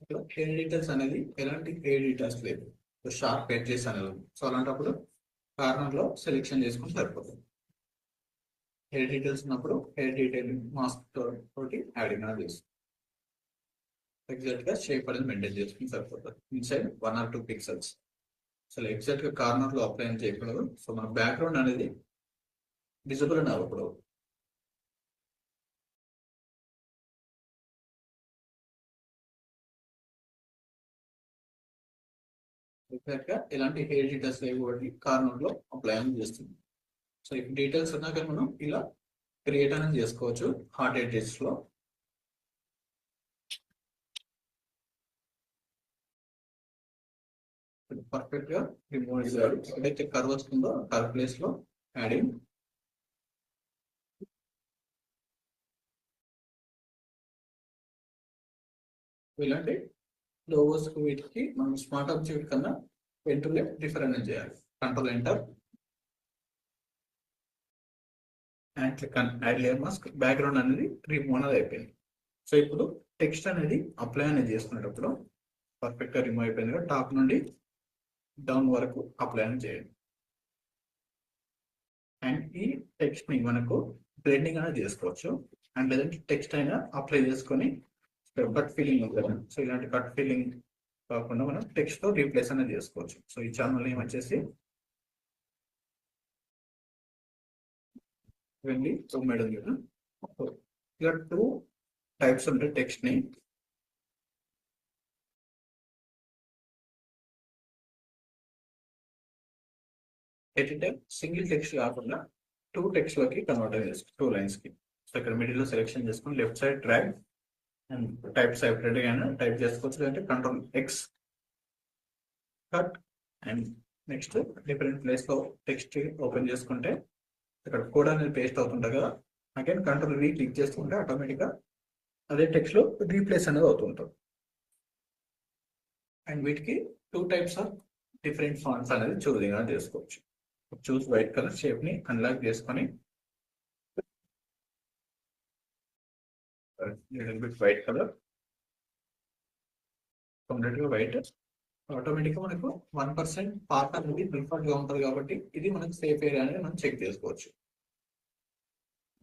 ఇక్కడ హెయిర్ డీటెయిల్స్ అనేది ఎలాంటి హెయిర్ డీటెయిల్స్ లేదు, షార్ప్ ఎడ్జెస్ అనేది. సో అలాంటప్పుడు కార్నర్ లో సెలెక్షన్ చేసుకుని సరిపోతుంది. హెయిర్ డీటెయిల్స్ ఉన్నప్పుడు హెయిర్ డీటెయిల్ మాస్క్ తోటి యాడింగ్ అనేది చేస్తుంది. ఎగ్జాక్ట్ గా షేప్ అనేది మెయింటైన్ చేసుకుని సరిపోతుంది. Inside 1 or 2 pixels. అసలు ఎగ్జాక్ట్ గా కార్నర్ లో అప్లై చేయకూడదు. సో మన బ్యాక్గ్రౌండ్ అనేది విజిబుల్ అని అవ్వకూడదు. ఎగ్జాక్ట్ గా ఎలాంటి హెయిర్ డీటెయిల్స్ లేకపోతే కార్నర్ లో అప్లై అని చేస్తుంది. సో ఈ డీటెయిల్స్ ఉన్నాక మనం ఇలా క్రియేట్ అనేది చేసుకోవచ్చు హార్ట్ ఎడ్జెస్ లో. పర్ఫెక్ట్ గా రిమూవ్ చేయాలి. ఎక్కడైతే కర్వ్ వస్తుందో కర్వ్ ప్లేస్ లో యాడింగ్ ఇలాంటి లోగోస్ వీటికి మనం స్మార్ట్ ఆబ్జెక్ట్ కన్నా పెన్టులే డిఫరెంట్ చేయాలి. Control enter and click on add layer mask. Background అనేది రిమూవ్ అనేది అయిపోయింది. సో ఇప్పుడు టెక్స్ట్ అనేది అప్లై అనేది చేసుకునేటప్పుడు పర్ఫెక్ట్ గా రిమూవ్ అయిపోయింది కదా, టాప్ నుండి డౌన్ వరకు అప్లై అనేది చేయండి. అండ్ ఈ టెక్స్ట్ ని మనకు బ్లెండింగ్ అనేది చేసుకోవచ్చు. అండ్ లేదంటే టెక్స్ట్ అయినా అప్లై చేసుకొని కట్ ఫీలింగ్ ఉంది కదా, సో ఇలాంటి కట్ ఫీలింగ్ కాకుండా మనం టెక్స్ట్ తో రీప్లేస్ అనేది చేసుకోవచ్చు. సో ఈ ఛానల్ నేమ్ వచ్చేసి వెళ్ళి మేడం కదా. ఇలా 2 టైప్స్ ఉంటాయి టెక్స్ట్ ని. ఎట్ సింగిల్ టెక్స్ట్ కాకుండా 2 టెక్స్ట్ లోకి కన్వర్ట్ చేసుకోవచ్చు, 2 లైన్స్ కి. సో ఇక్కడ మిడిల్ లో సెలెక్షన్ చేసుకొని left side drag and type separate గా టైప్ చేసుకోవచ్చు. లేదంటే control X cut and next different place లో టెక్స్ట్ ఓపెన్ చేసుకుంటే ఇక్కడ కోడ్ అనేది పేస్ట్ అవుతుంటుంది కదా, అగైన్ కంట్రోల్ వి క్లిక్ చేసుకుంటే ఆటోమేటిక్ గా అదే టెక్స్ట్ లో రీప్లేస్ అనేది అవుతుంటుంది. అండ్ వీటికి 2 టైప్స్ ఆఫ్ డిఫరెంట్ ఫాంట్స్ అనేది చూసింగ్ అనేది చేసుకోవచ్చు. చూస్ వైట్ కలర్ షేప్ ని అన్లాక్ చేసుకొని వైట్ కలర్ కంప్లీట్ గా వైట్. ఆటోమేటిక్ గా మనకు 1% పాత్ అనేది డిఫాల్ట్ గా ఉంటుంది కాబట్టి ఇది మనకు సేఫ్ ఏరియా అనేది మనం చెక్ చేసుకోవచ్చు.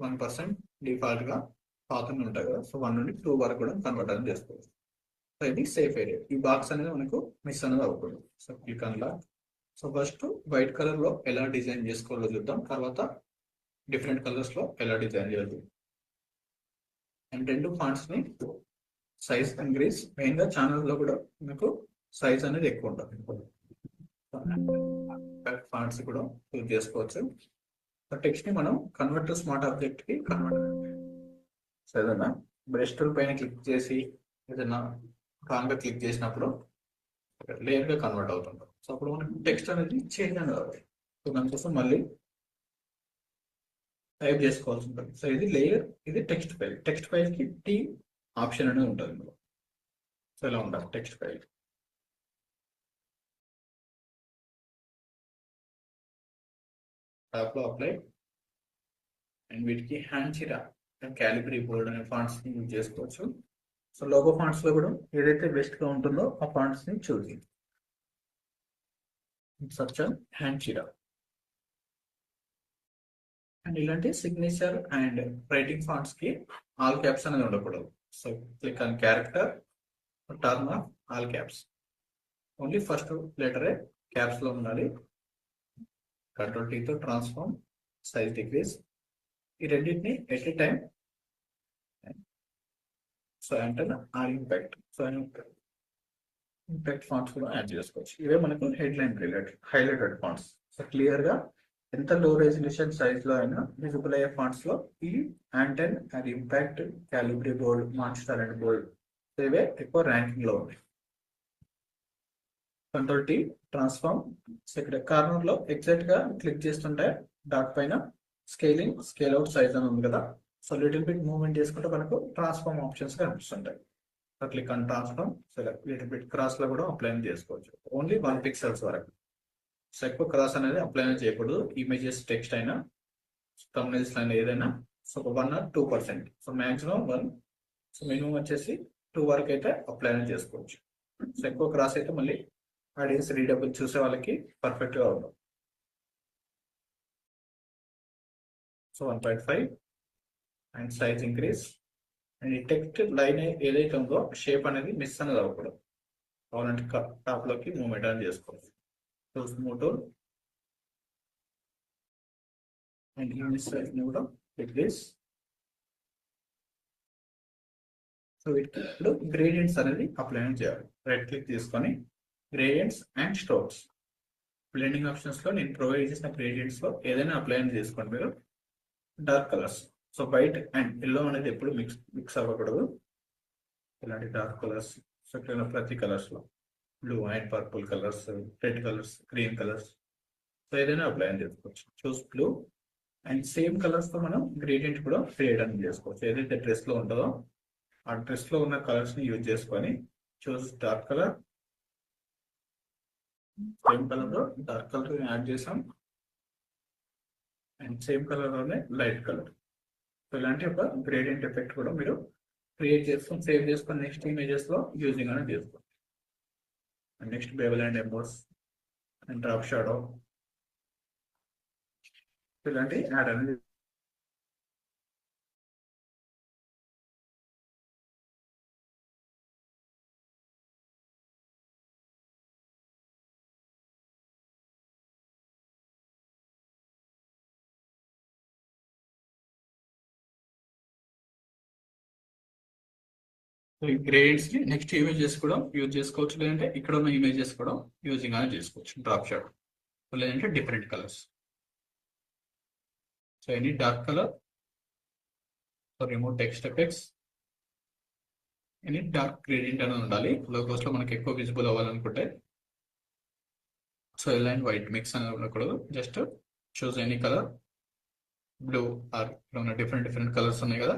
1% డిఫాల్ట్ గా పాత్ ఉంటాయి కదా, సో 1 నుండి 2 వరకు కూడా కన్వర్ట్ అనేది చేసుకోవచ్చు. సో ఇది సేఫ్ ఏరియా. ఈ బాక్స్ అనేది మనకు మిస్ అనేది అవ్వకూడదు. So click unlock. So first white colour లో ఎలా డిజైన్ చేసుకోవాలో చూద్దాం, తర్వాత డిఫరెంట్ కలర్స్ లో ఎలా డిజైన్ చేయాలి. అండ్ 2 ఫాంట్స్ ని సైజ్ ఇంక్రీజ్, మెయిన్ గా ఛానల్ లో కూడా మనకు సైజ్ అనేది ఎక్కువ ఉంటుంది. ఫాంట్స్ కూడా యూజ్ చేసుకోవచ్చు. టెక్స్ట్ ని మనం కన్వర్ట్ టు స్మార్ట్ ఆబ్జెక్ట్ కి కన్వర్ట్. సో ఏదైనా బ్రష్ టూల్ పైన క్లిక్ చేసి ఏదైనా రాంగ్ గా క్లిక్ చేసినప్పుడు లేయర్ గా కన్వర్ట్ అవుతుంది. సో అప్పుడు మనకి టెక్స్ట్ అనేది చేంజ్ అనేది అవుతుంది. సో దానికోసం మళ్ళీ టైప్ చేసుకోవాల్సి ఉంటుంది. సో ఇది లేయర్, ఇది టెక్స్ట్ ఫైల్. టెక్స్ట్ ఫైల్ కి టీ ఆప్షన్ అనేది ఉంటుంది. సో ఇలా ఉంటుంది టెక్స్ట్ ఫైల్. టాప్ లో అప్లై అండ్ వీటికి హ్యాండ్ చిరా క్యాలిబ్రీ బోల్డ్ అనే ఫాంట్స్ ని యూజ్ చేసుకోవచ్చు. సో లోగో ఫాంట్స్ లో కూడా ఏదైతే బెస్ట్ గా ఉంటుందో ఆ ఫాంట్స్ ని చూసి సచ్ హ్యాండ్ చిరా. అండ్ ఇలాంటి సిగ్నేచర్ అండ్ రైటింగ్ ఫాంట్స్ కి ఆల్ క్యాప్స్ అనేది ఉండకూడదు. So click on character, turn off all caps. Only first లెటరే క్యాప్స్ లో ఉండాలి. కంట్రోల్ టీ తో ట్రాన్స్ఫార్మ్, సైజ్ డిక్రీజ్. ఈ రెండింటిని ఎట్ ఏ టైం. సో అంటే or impact. So impact fonts కూడా యాడ్ చేసుకోవచ్చు. ఇవే మనకు headline related highlighted fonts. So clear గా ఎంత లో రెజల్యూషన్ సైజ్ లో అయినా విజిబుల్ అయ్యే ఫాంట్స్ లో ఈ Anton and impact, Calibri bold, మాన్స్టర్ అండ్ బోల్డ్ ఇవే ఎక్కువ ర్యాంకింగ్ లో ఉన్నాయి. Control T transform. సో ఇక్కడ కార్నర్ లో ఎగ్జాక్ట్ గా క్లిక్ చేస్తుంటే డాట్ పైన స్కేలింగ్, స్కేల్ అవుట్ సైజ్ అని ఉంది కదా. సో లిటిల్ బిట్ మూవ్మెంట్ చేసుకుంటే మనకు ట్రాన్స్ఫార్మ్ ఆప్షన్స్ కనిపిస్తుంటాయి. Click on transform. So little bit cross లో కూడా అప్లై చేసుకోవచ్చు, ఓన్లీ 1 పిక్సెల్స్ వరకు. సో ఎక్కువ క్రాస్ అనేది అప్లై చేయకూడదు. ఇమేజెస్, టెక్స్ట్ అయినా, thumbnails అయినా ఏదైనా. So 1 or 2%. So maximum 1. So minimum వచ్చేసి 2 వరకు అయితే అప్లై చేసుకోవచ్చు. సో ఎక్కువ క్రాస్ అయితే మళ్ళీ ఆడియన్స్ రీడబుల్ చూసే వాళ్ళకి పర్ఫెక్ట్ గా ఉండవు. So 1.5 and size increase. And ఈ టెక్స్ట్ లైన్ ఏదైతే ఉందో షేప్ అనేది మిస్ అనేది అవ్వకూడదు. కావాలంటే టాప్ లోకి మూవ్మెంట్ అని చేసుకోవచ్చు. సో స్మూత్ అండ్ ఈ సైజ్ ని కూడా డిక్రీజ్. సో వీటికి ఇప్పుడు గ్రేడియంట్స్ అనేది అప్లై చేయాలి. రైట్ క్లిక్ తీసుకొని gradients and strokes. Blending options లో నేను ప్రొవైడ్ చేసిన గ్రేడియంట్స్ లో ఏదైనా అప్లై చేసుకోండి మీరు. Dark colours. So white and yellow అనేది ఎప్పుడు మిక్స్ అవ్వకూడదు. ఇలాంటి డార్క్ కలర్స్, సో ఇక్కడ ప్రతి కలర్స్ లో blue and purple colours, red colours, green colours, so ఏదైనా అప్లై అని చేసుకోవచ్చు. చూస్ బ్లూ అండ్ సేమ్ కలర్స్ తో మనం గ్రేడియంట్ కూడా క్రియేట్ అని చేసుకోవచ్చు. ఏదైతే డ్రెస్ లో ఉంటుందో ఆ డ్రెస్ లో ఉన్న కలర్స్ ని యూజ్ చేసుకొని చూస్ డార్క్ కలర్, సేమ్ కలర్ లో డార్క్ కలర్ యాడ్ చేసాం అండ్ సేమ్ కలర్ లోనే లైట్ కలర్. సో ఇలాంటి ఒక గ్రేడియంట్ ఎఫెక్ట్ కూడా మీరు క్రియేట్ చేసుకొని సేవ్ చేసుకొని నెక్స్ట్ ఇమేజెస్ లో యూజింగ్ అనేది చేసుకోండి. And next bevel and emboss and drop shadow ఇలాంటి యాడ్ అనేది. సో ఈ గ్రేడ్స్ ని నెక్స్ట్ ఇమేజెస్ కూడా యూజ్ చేసుకోవచ్చు, లేదంటే ఇక్కడ ఉన్న ఇమేజెస్ కూడా యూజింగ్ అనేది చేసుకోవచ్చు. డ్రాప్ షాడో లేదంటే different colours. So any dark colour, so remove text effects, any dark gradient అనేది ఉండాలి లోగోస్ లో మనకి ఎక్కువ విజిబుల్ అవ్వాలనుకుంటే. So yellow and white mix అనేది ఉండకూడదు. Just choose any colour, blue or ఇక్కడ ఉన్న డిఫరెంట్ కలర్స్ ఉన్నాయి కదా,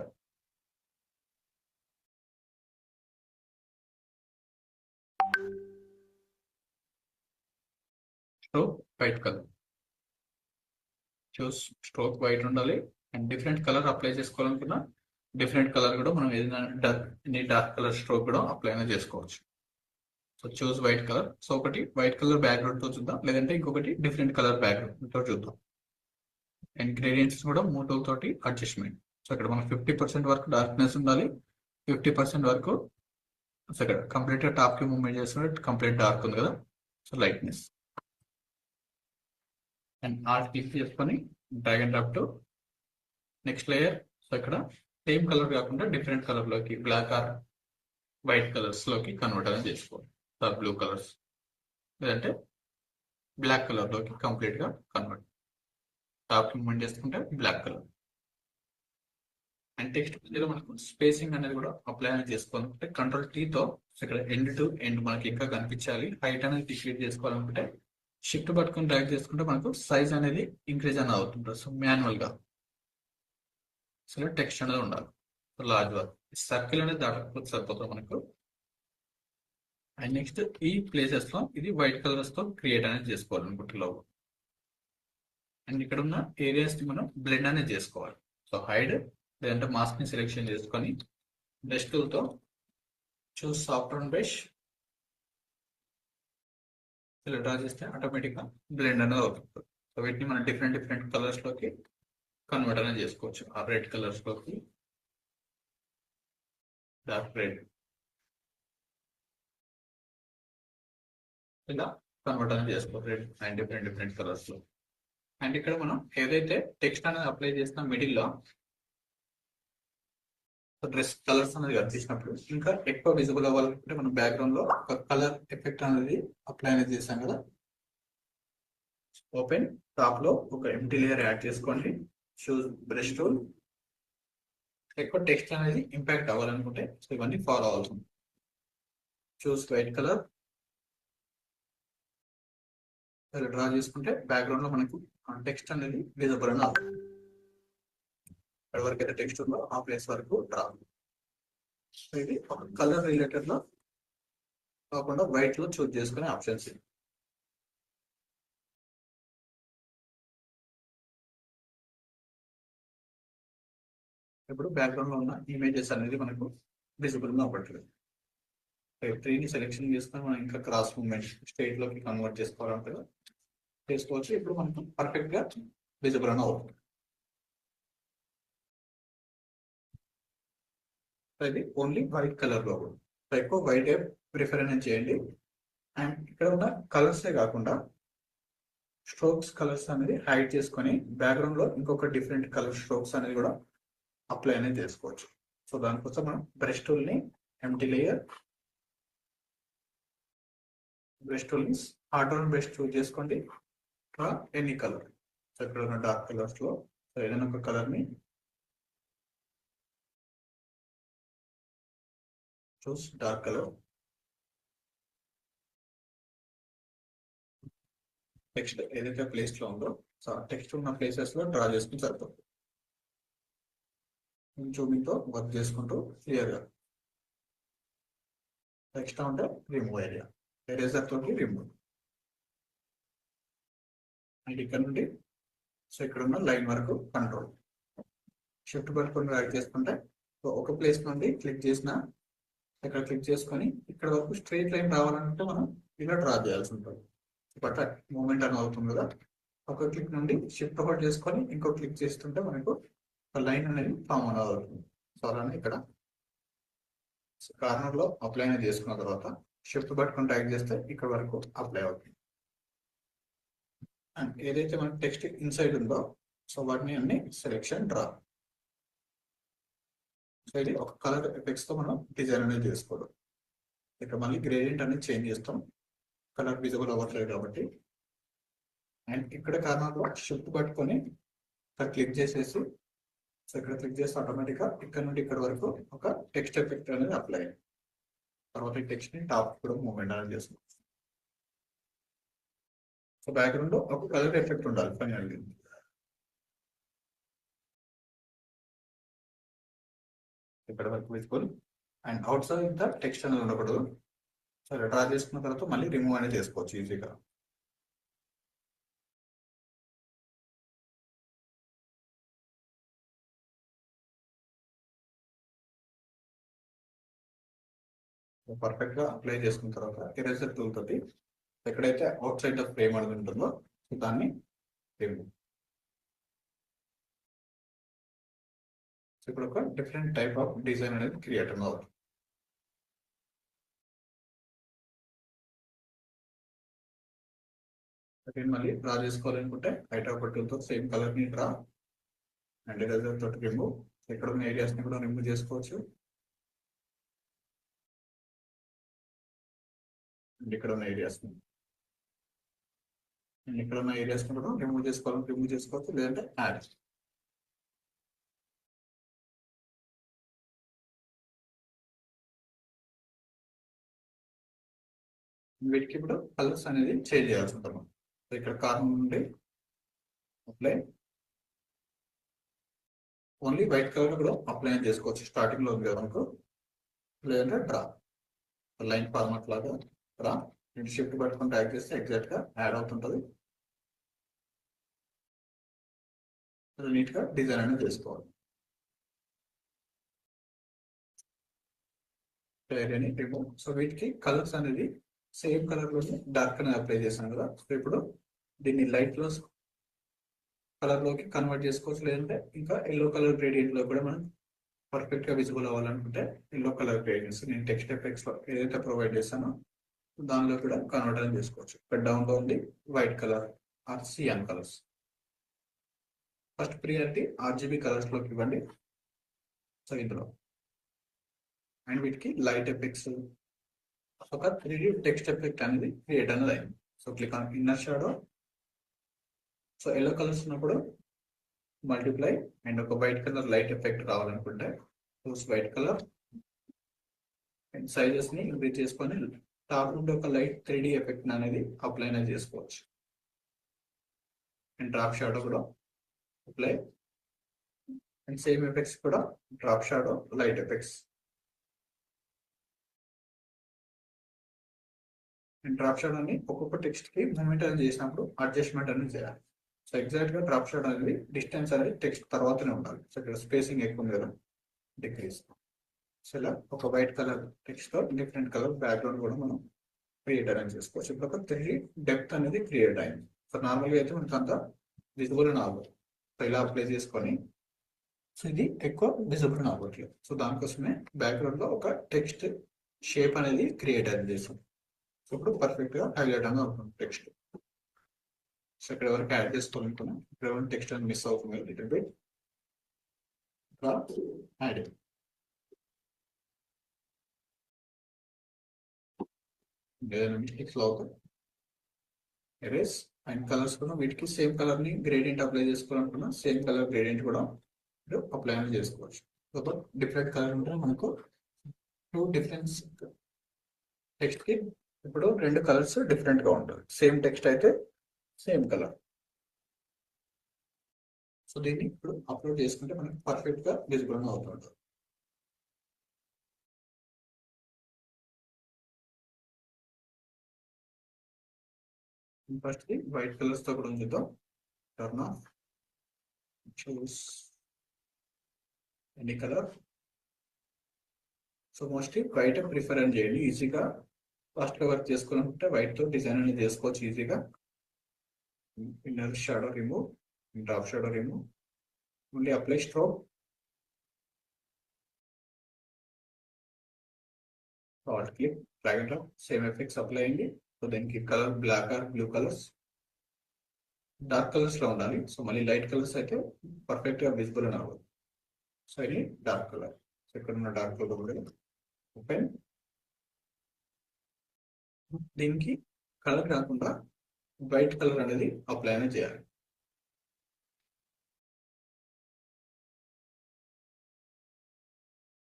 stroke white colour, choose stroke white ఉండాలి. అండ్ డిఫరెంట్ కలర్ అప్లై చేసుకోవాలనుకున్నా డిఫరెంట్ కలర్ కూడా మనం ఏదైనా డార్క్ కలర్ స్ట్రోక్ కూడా అప్లై అనేది చేసుకోవచ్చు. So choose white colour. So ఒకటి వైట్ కలర్ బ్యాక్గ్రౌండ్ తో చూద్దాం, లేదంటే ఇంకొకటి డిఫరెంట్ కలర్ బ్యాక్గ్రౌండ్ తో చూద్దాం. అండ్ గ్రేడియంట్స్ కూడా మూటల్ తోటి అడ్జస్ట్మెంట్. సో ఇక్కడ మనకు 50% వరకు డార్క్నెస్ ఉండాలి, 50% వరకు సో ఇక్కడ కంప్లీట్ గా టాప్ కి మూవ్మెంట్ చేస్తున్నట్టు కంప్లీట్ డార్క్ ఉంది కదా, so lightness. And alt click చేసుకొని drag and drop to next layer. So ఇక్కడ సేమ్ కలర్ కాకుండా డిఫరెంట్ కలర్ లోకి బ్లాక్ ఆర్ వైట్ కలర్స్ లోకి కన్వర్ట్ అనేది చేసుకోవాలి. బ్లూ కలర్స్ లేదంటే బ్లాక్ కలర్ లోకి కంప్లీట్ గా కన్వర్ట్. టాప్ మూవ్మెంట్ చేసుకుంటే బ్లాక్ కలర్. అండ్ టెక్స్ట్ మధ్యలో మనకు స్పేసింగ్ అనేది కూడా అప్లై అనేది చేసుకోవాలనుకుంటే కంట్రోల్ T తో ఇక్కడ ఎండ్ టు ఎండ్ మనకి ఇంకా కనిపించాలి. హైట్ అనేది డిక్రీజ్ చేసుకోవాలనుకుంటే షిఫ్ట్ పట్టుకొని డ్రాగ్ చేసుకుంటే మనకు సైజ్ అనేది ఇంక్రీజ్ అనేది అవుతుంటుంది. సో మాన్యువల్ గా సో టెక్స్ట్ అనేది ఉండాలి. సో లార్జ్ వర్క్ సర్కిల్ అనేది దాటకపోతే సరిపోతుంది మనకు. అండ్ నెక్స్ట్ ఈ ప్లేసెస్ లో ఇది వైట్ కలర్స్ తో క్రియేట్ అనేది చేసుకోవాలనుకుంటే లోగో. అండ్ ఇక్కడ ఉన్న ఏరియాస్ ని మనం బ్లెండ్ అనేది చేసుకోవాలి. సో హైడ్ లేదంటే మాస్క్ ని సెలెక్షన్ చేసుకొని బ్రష్ టూల్ తో చూస్ సాఫ్ట్ అండ్ బ్రష్ ఇలా డ్రా చేస్తే ఆటోమేటిక్ గా బ్లెండ్ అనేది అవుతుంది. సో వీటిని మనం డిఫరెంట్ కలర్స్ లోకి కన్వర్ట్ అనేది చేసుకోవచ్చు. ఆ రెడ్ కలర్స్ లోకి డార్క్ రెడ్ ఇలా కన్వర్ట్ అనేది చేసుకోవచ్చు. రెడ్ అండ్ డిఫరెంట్ కలర్స్ లో. అండ్ ఇక్కడ మనం ఏదైతే టెక్స్ట్ అనేది అప్లై చేసిన మిడిల్ లో డ్రెస్ కలర్స్ అనేది కనిపించినప్పుడు ఇంకా ఎక్కువ విజిబుల్ అవ్వాలంటే మనం బ్యాక్గ్రౌండ్ లో ఒక కలర్ ఎఫెక్ట్ అనేది అప్లై అనేది చేసాం కదా. ఓపెన్ టాప్ లో ఒక ఎంటీ లేయర్ యాడ్ చేసుకోండి. చూస్ బ్రష్ టూల్. ఎక్కువ టెక్స్ట్ అనేది ఇంపాక్ట్ అవ్వాలనుకుంటే సో ఇవన్నీ ఫాలో అవ్వాల్సింది. చూస్ వైట్ కలర్ డ్రా చేసుకుంటే బ్యాక్గ్రౌండ్ లో మనకు టెక్స్ట్ అనేది విజిబుల్ అని అవుతుంది. ఎక్కడి వరకు అయితే టెక్స్ట్ ఉందో ఆ ప్లేస్ వరకు డ్రా. ఇది ఒక కలర్ రిలేటెడ్ లో కాకుండా వైట్ లో చూస్ చేసుకునే ఆప్షన్స్. ఇప్పుడు బ్యాక్గ్రౌండ్ లో ఉన్న ఇమేజెస్ అనేది మనకు విజిబుల్ గా అవ్వట్లేదు. 3ని సెలెక్షన్ చేసుకొని మనం ఇంకా క్రాస్ మూవ్మెంట్ స్ట్రైట్ లోకి కన్వర్ట్ చేసుకోవాలంటే చేసుకోవచ్చు. ఇప్పుడు మనకు పర్ఫెక్ట్ గా విజిబుల్ అని అవుతుంది. ఇది ఓన్లీ వైట్ కలర్ లో ఎక్కువ వైట్ ప్రిఫర్ అనేది చేయండి. అండ్ ఇక్కడ ఉన్న కలర్సే కాకుండా స్ట్రోక్స్ కలర్స్ అనేది హైడ్ చేసుకొని బ్యాక్గ్రౌండ్ లో ఇంకొక డిఫరెంట్ కలర్ స్ట్రోక్స్ అనేది కూడా అప్లై అనేది చేసుకోవచ్చు. సో దానికోసం మనం బ్రష్ టూల్ ని ఎంటీ లేయర్ బ్రష్ టూల్ ని ఆర్డర్ బ్రష్ చూస్ చేసుకోండి. ఎనీ కలర్ సో ఇక్కడ ఉన్న డార్క్ కలర్స్ లో సో ఏదైనా ఒక కలర్ ని చూస్ డార్క్ కలర్. టెక్స్ట్ ఏదైతే ప్లేస్ లో ఉందో సో టెక్స్ట్ ఉన్న ప్లేసెస్ లో డ్రా చేసుకుని సరిపోతుంది. జూమింగ్ తో వర్క్ చేసుకుంటూ క్లియర్ గా టెక్స్ట్ ఉంటే రిమూవ్ ఏరియా, ఎరేజర్ తోటి రిమూవ్. అండ్ ఇక్కడ నుండి సో ఇక్కడ ఉన్న లైన్ వరకు కంట్రోల్ షిఫ్ట్ పట్టుకొని డ్రాగ్ చేసుకుంటే ఒక ప్లేస్ నుండి క్లిక్ చేసిన ఇక్కడ క్లిక్ చేసుకొని ఇక్కడ వరకు స్ట్రైట్ లైన్ రావాలంటే మనం ఇలా డ్రా చేయాల్సి ఉంటుంది. బట్ మూమెంట్ అని అవుతుంది కదా, ఒక క్లిక్ నుండి షిఫ్ట్ హోల్డ్ చేసుకొని ఇంకో క్లిక్ చేస్తుంటే మనకు ఒక లైన్ అనేది ఫామ్ అవుతుంది. సో అలానే ఇక్కడ కార్నర్ లో అప్లై అనేది చేసుకున్న తర్వాత షిఫ్ట్ పట్టుకొని డ్రాగ్ చేస్తే ఇక్కడ వరకు అప్లై అవుతుంది. అండ్ ఏదైతే మనకి టెక్స్ట్ ఇన్సైడ్ ఉందో సో వాటిని అన్ని సెలెక్షన్ డ్రా. సో ఇది ఒక కలర్ ఎఫెక్ట్స్ తో మనం డిజైన్ అనేది చేసుకోవడం. ఇక్కడ మళ్ళీ గ్రేడియంట్ అనేది చేంజ్ చేస్తాం, కలర్ విజిబుల్ అవ్వట్లేదు కాబట్టి. అండ్ ఇక్కడ కార్నర్లో షిఫ్ట్ పట్టుకొని ఇక్కడ క్లిక్ చేసేసి సో ఇక్కడ క్లిక్ చేస్తే ఆటోమేటిక్గా ఇక్కడ నుండి ఇక్కడ వరకు ఒక టెక్స్ట్ ఎఫెక్ట్ అనేది అప్లై అయింది. తర్వాత ఈ టెక్స్ట్ ని టాప్ కూడా మూవ్మెంట్ అనేది చేస్తాం. సో బ్యాక్గ్రౌండ్ లో ఒక కలర్ ఎఫెక్ట్ ఉండాలి ఫైనల్. ఇక్కడ వరకు visible and out side the text అనేది ఉండకూడదు. సరే డ్రా చేసుకున్న తర్వాత మళ్ళీ రిమూవ్ అనేది చేసుకోవచ్చు ఈజీగా. పర్ఫెక్ట్ గా అప్లై చేసుకున్న తర్వాత ఎరేజర్ టూల్ తోటి ఎక్కడైతే అవుట్ సైడ్ ద ఫ్రేమ్ అనేది ఉంటుందో దాన్ని రిమూవ్. ఇప్పుడు ఒక డిఫరెంట్ టైప్ ఆఫ్ డిజైన్ అనేది క్రియేట్ అవుతుంది. మళ్ళీ డ్రా చేసుకోవాలనుకుంటే హైట్ ఆఫ్ టూల్ తో సేమ్ కలర్ ని డ్రా అండ్ ఎరేజర్ తోటి రిమూవ్. ఇక్కడ ఉన్న ఏరియాస్ ని కూడా రిమూవ్ చేసుకోవచ్చు. అండ్ ఇక్కడ ఉన్న ఏరియాస్ ని కూడా రిమూవ్ చేసుకోవాలని రిమూవ్ చేసుకోవచ్చు, లేదంటే యాడ్. వీటికి ఇప్పుడు కలర్స్ అనేది చేంజ్ చేయాల్సి ఉంటుంది. ఇక్కడ కార్నర్ నుండి అప్లై ఓన్లీ వైట్ కలర్ కూడా అప్లై చేసుకోవచ్చు. స్టార్టింగ్ లో ఉంది కదా మనకు, లేదంటే డ్రా లైన్ ఫార్మాట్ లాగా డ్రా షిఫ్ట్ పట్టుకొని ట్యాగ్ చేస్తే ఎగ్జాక్ట్ గా యాడ్ అవుతుంటుంది. నీట్ గా డిజైన్ అనేది చేసుకోవాలి. సో వీటికి కలర్స్ అనేది సేమ్ కలర్ లోనే డార్క్ అనేది అప్లై చేశాను కదా, సో ఇప్పుడు దీన్ని లైట్ లో కలర్ లోకి కన్వర్ట్ చేసుకోవచ్చు, లేదంటే ఇంకా ఎల్లో కలర్ గ్రేడియంట్ లో కూడా మనం పర్ఫెక్ట్ గా విజిబుల్ అవ్వాలనుకుంటే ఎల్లో కలర్ గ్రేడియంట్స్ నేను టెక్స్ట్ ఎఫెక్ట్స్ లో ఏదైతే ప్రొవైడ్ చేశానో దానిలో కూడా కన్వర్ట్ అనేది చేసుకోవచ్చు. ఇక్కడ డౌన్ లో ఉంది white colour or cyan colours. First priority RGB colours లోకి ఇవ్వండి. సో ఇందులో అండ్ వీటికి లైట్ ఎఫెక్ట్స్ ఒక 3D టెక్స్ట్ ఎఫెక్ట్ అనేది క్రియేట్ అనేది అయింది. So click on inner shadow. So yellow colours ఉన్నప్పుడు మల్టిప్లై అండ్ ఒక వైట్ కలర్ లైట్ ఎఫెక్ట్ రావాలనుకుంటే చూస్ వైట్ కలర్ అండ్ సైజెస్ ని ఇంక్రీజ్ చేసుకొని టాప్ నుండి ఒక లైట్ 3D ఎఫెక్ట్ అనేది అప్లై అనేది చేసుకోవచ్చు. అండ్ డ్రాప్ షాడో కూడా అప్లై అండ్ సేమ్ ఎఫెక్ట్స్ కూడా drop shadow light effects and drop shadow అని ఒక్కొక్క టెక్స్ట్ కి మూమెంట్ అనేది చేసినప్పుడు అడ్జస్ట్మెంట్ అనేది చేయాలి. సో ఎగ్జాక్ట్ గా డ్రాప్ షాడో అనేది డిస్టెన్స్ అనేది టెక్స్ట్ తర్వాతనే ఉండాలి. సో ఇక్కడ స్పేసింగ్ ఎక్కువ ఉంది కదా, డిక్రీజ్. సో ఇలా ఒక వైట్ కలర్ టెక్స్ట్ తో డిఫరెంట్ కలర్ బ్యాక్గ్రౌండ్ కూడా మనం క్రియేట్ అనేది చేసుకోవచ్చు. ఇప్పుడు ఒక 3D డెప్త్ అనేది క్రియేట్ అయింది. సో నార్మల్గా అయితే మనకు అంతా విజిబుల్ అవ్వదు. సో ఇలా అప్లై చేసుకొని సో ఇది ఎక్కువ విజిబుల్ అవ్వట్లేదు. సో దానికోసమే బ్యాక్గ్రౌండ్ లో ఒక టెక్స్ట్ షేప్ అనేది క్రియేట్ అనేది చేస్తాం. సో ఇప్పుడు పర్ఫెక్ట్ గా హైలైట్ అనేది అవుతుంది టెక్స్ట్. సో ఇక్కడ వరకు యాడ్ చేసుకోవాలనుకున్నాం, ఇక్కడ టెక్స్ట్ అనేది మిస్ అవుతుంది little bit. Add erase and colours కూడా వీటికి సేమ్ కలర్ ని గ్రేడియంట్ అప్లై చేసుకోవాలనుకున్నా సేమ్ కలర్ గ్రేడియంట్ కూడా అప్లై అనేది చేసుకోవచ్చు. డిఫరెంట్ కలర్ ఉంటే మనకు టూ డిఫరెన్స్ టెక్స్ట్ కి ఇప్పుడు రెండు కలర్స్ డిఫరెంట్ గా ఉంటుంది. సేమ్ టెక్స్ట్ అయితే సేమ్ కలర్. సో దీన్ని ఇప్పుడు అప్లోడ్ చేసుకుంటే మనకి పర్ఫెక్ట్ గా విజిబుల్ అవుతుంది. ఫస్ట్ వైట్ కలర్స్ తో కూడా ఉంచుదాం. టర్న్ ఆఫ్, చూస్ any colour. So mostly white prefer అని చేయండి. ఈజీగా ఫాస్ట్ గా వర్క్ చేసుకోవాలనుకుంటే వైట్ తో డిజైన్ అనేది చేసుకోవచ్చు ఈజీగా. Inner shadow remove, top shadow remove, only apply stroke, alt click, drag and drop, same effects apply అయ్యింది. సో దీనికి colour black or blue colours, dark colours లో ఉండాలి. సో మళ్ళీ లైట్ కలర్స్ అయితే పర్ఫెక్ట్ గా విజిబుల్ అని అవ్వదు. సో ఇది డార్క్ కలర్. సో ఇక్కడ ఉన్న డార్క్ కలర్ కూడా ఓపెన్. దీనికి కలర్ కాకుండా వైట్ కలర్ అనేది అప్లై అనేది చేయాలి.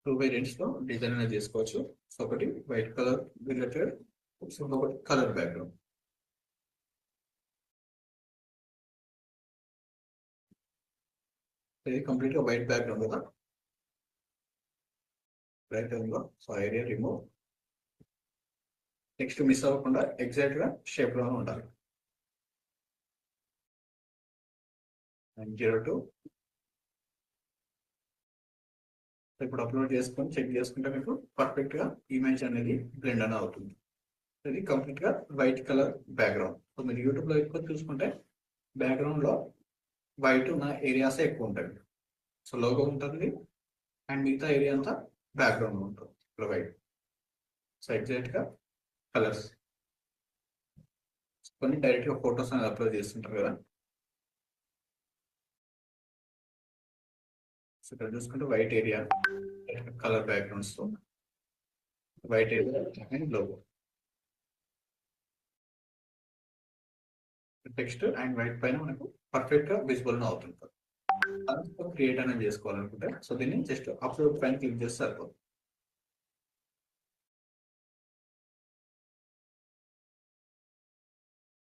టూ వేరియంట్స్ లో డిజైన్ అనేది చేసుకోవచ్చు. సో ఒకటి వైట్ కలర్ రిలేటెడ్, సో ఒకటి కలర్ బ్యాక్గ్రౌండ్. ఇది కంప్లీట్ గా వైట్ బ్యాక్గ్రౌండ్ కదా, రైట్ లో. So area remove. Next miss అవ్వకుండా ఎగ్జాక్ట్ గా షేప్ లోనే ఉండాలి. 02. ఇప్పుడు అప్లోడ్ చేసుకొని చెక్ చేసుకుంటే మీకు పర్ఫెక్ట్ గా ఇమేజ్ అనేది బ్లెండ్ అనేది అవుతుంది. ఇది కంప్లీట్ గా వైట్ కలర్ బ్యాక్గ్రౌండ్. సో మీరు యూట్యూబ్ లో ఎక్కువ చూసుకుంటే బ్యాక్గ్రౌండ్ లో వైట్ ఉన్న ఏరియాస్ ఎక్కువ ఉంటాయి. సో లోగో ఉంటుంది అండ్ మిగతా ఏరియా అంతా బ్యాక్గ్రౌండ్ ఉంటుంది ఇక్కడ వైట్. సో ఎగ్జాక్ట్ గా కలర్స్ కొన్ని డైరెక్ట్ గా ఫొటోస్ అనేది అప్లోడ్ చేస్తుంటారు కదా. సో ఇక్కడ చూసుకుంటే వైట్ ఏరియా కలర్ బ్యాక్గ్రౌండ్స్ తో white area and logo, text and white పైన మనకు పర్ఫెక్ట్ గా విజిబుల్ అవుతుంది. క్రియేట్ అనేది చేసుకోవాలనుకుంటే సో దీన్ని జస్ట్ అప్లోడ్ పైన క్లిక్ చేస్తే సరిపోతుంది.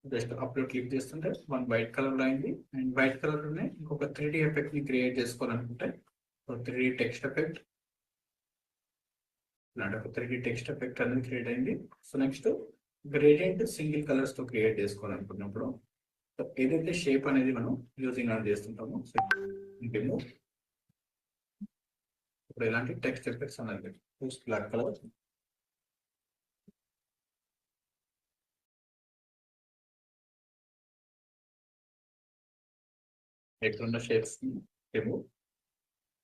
జస్ట్ అప్లోడ్ క్లిక్ చేస్తుంటే వన్ వైట్ కలర్ లో అయింది. అండ్ వైట్ కలర్ లోనే ఇంకొక 3D ఎఫెక్ట్ ని క్రియేట్ చేసుకోవాలనుకుంటే సో 3D టెక్స్ట్ ఎఫెక్ట్, ఇలాంటి ఒక 3D టెక్స్ట్ ఎఫెక్ట్ అనేది క్రియేట్ అయింది. So next gradient single colours తో క్రియేట్ చేసుకోవాలనుకున్నప్పుడు ఏదైతే షేప్ అనేది మనం యూజింగ్ అని చేస్తుంటామో సో రిమూవ్. ఇప్పుడు ఇలాంటి టెక్స్ట్ ఎఫెక్ట్స్ అనేది బ్లాక్ కలర్, ఎక్కడున్న షేప్స్ రిమూవ్.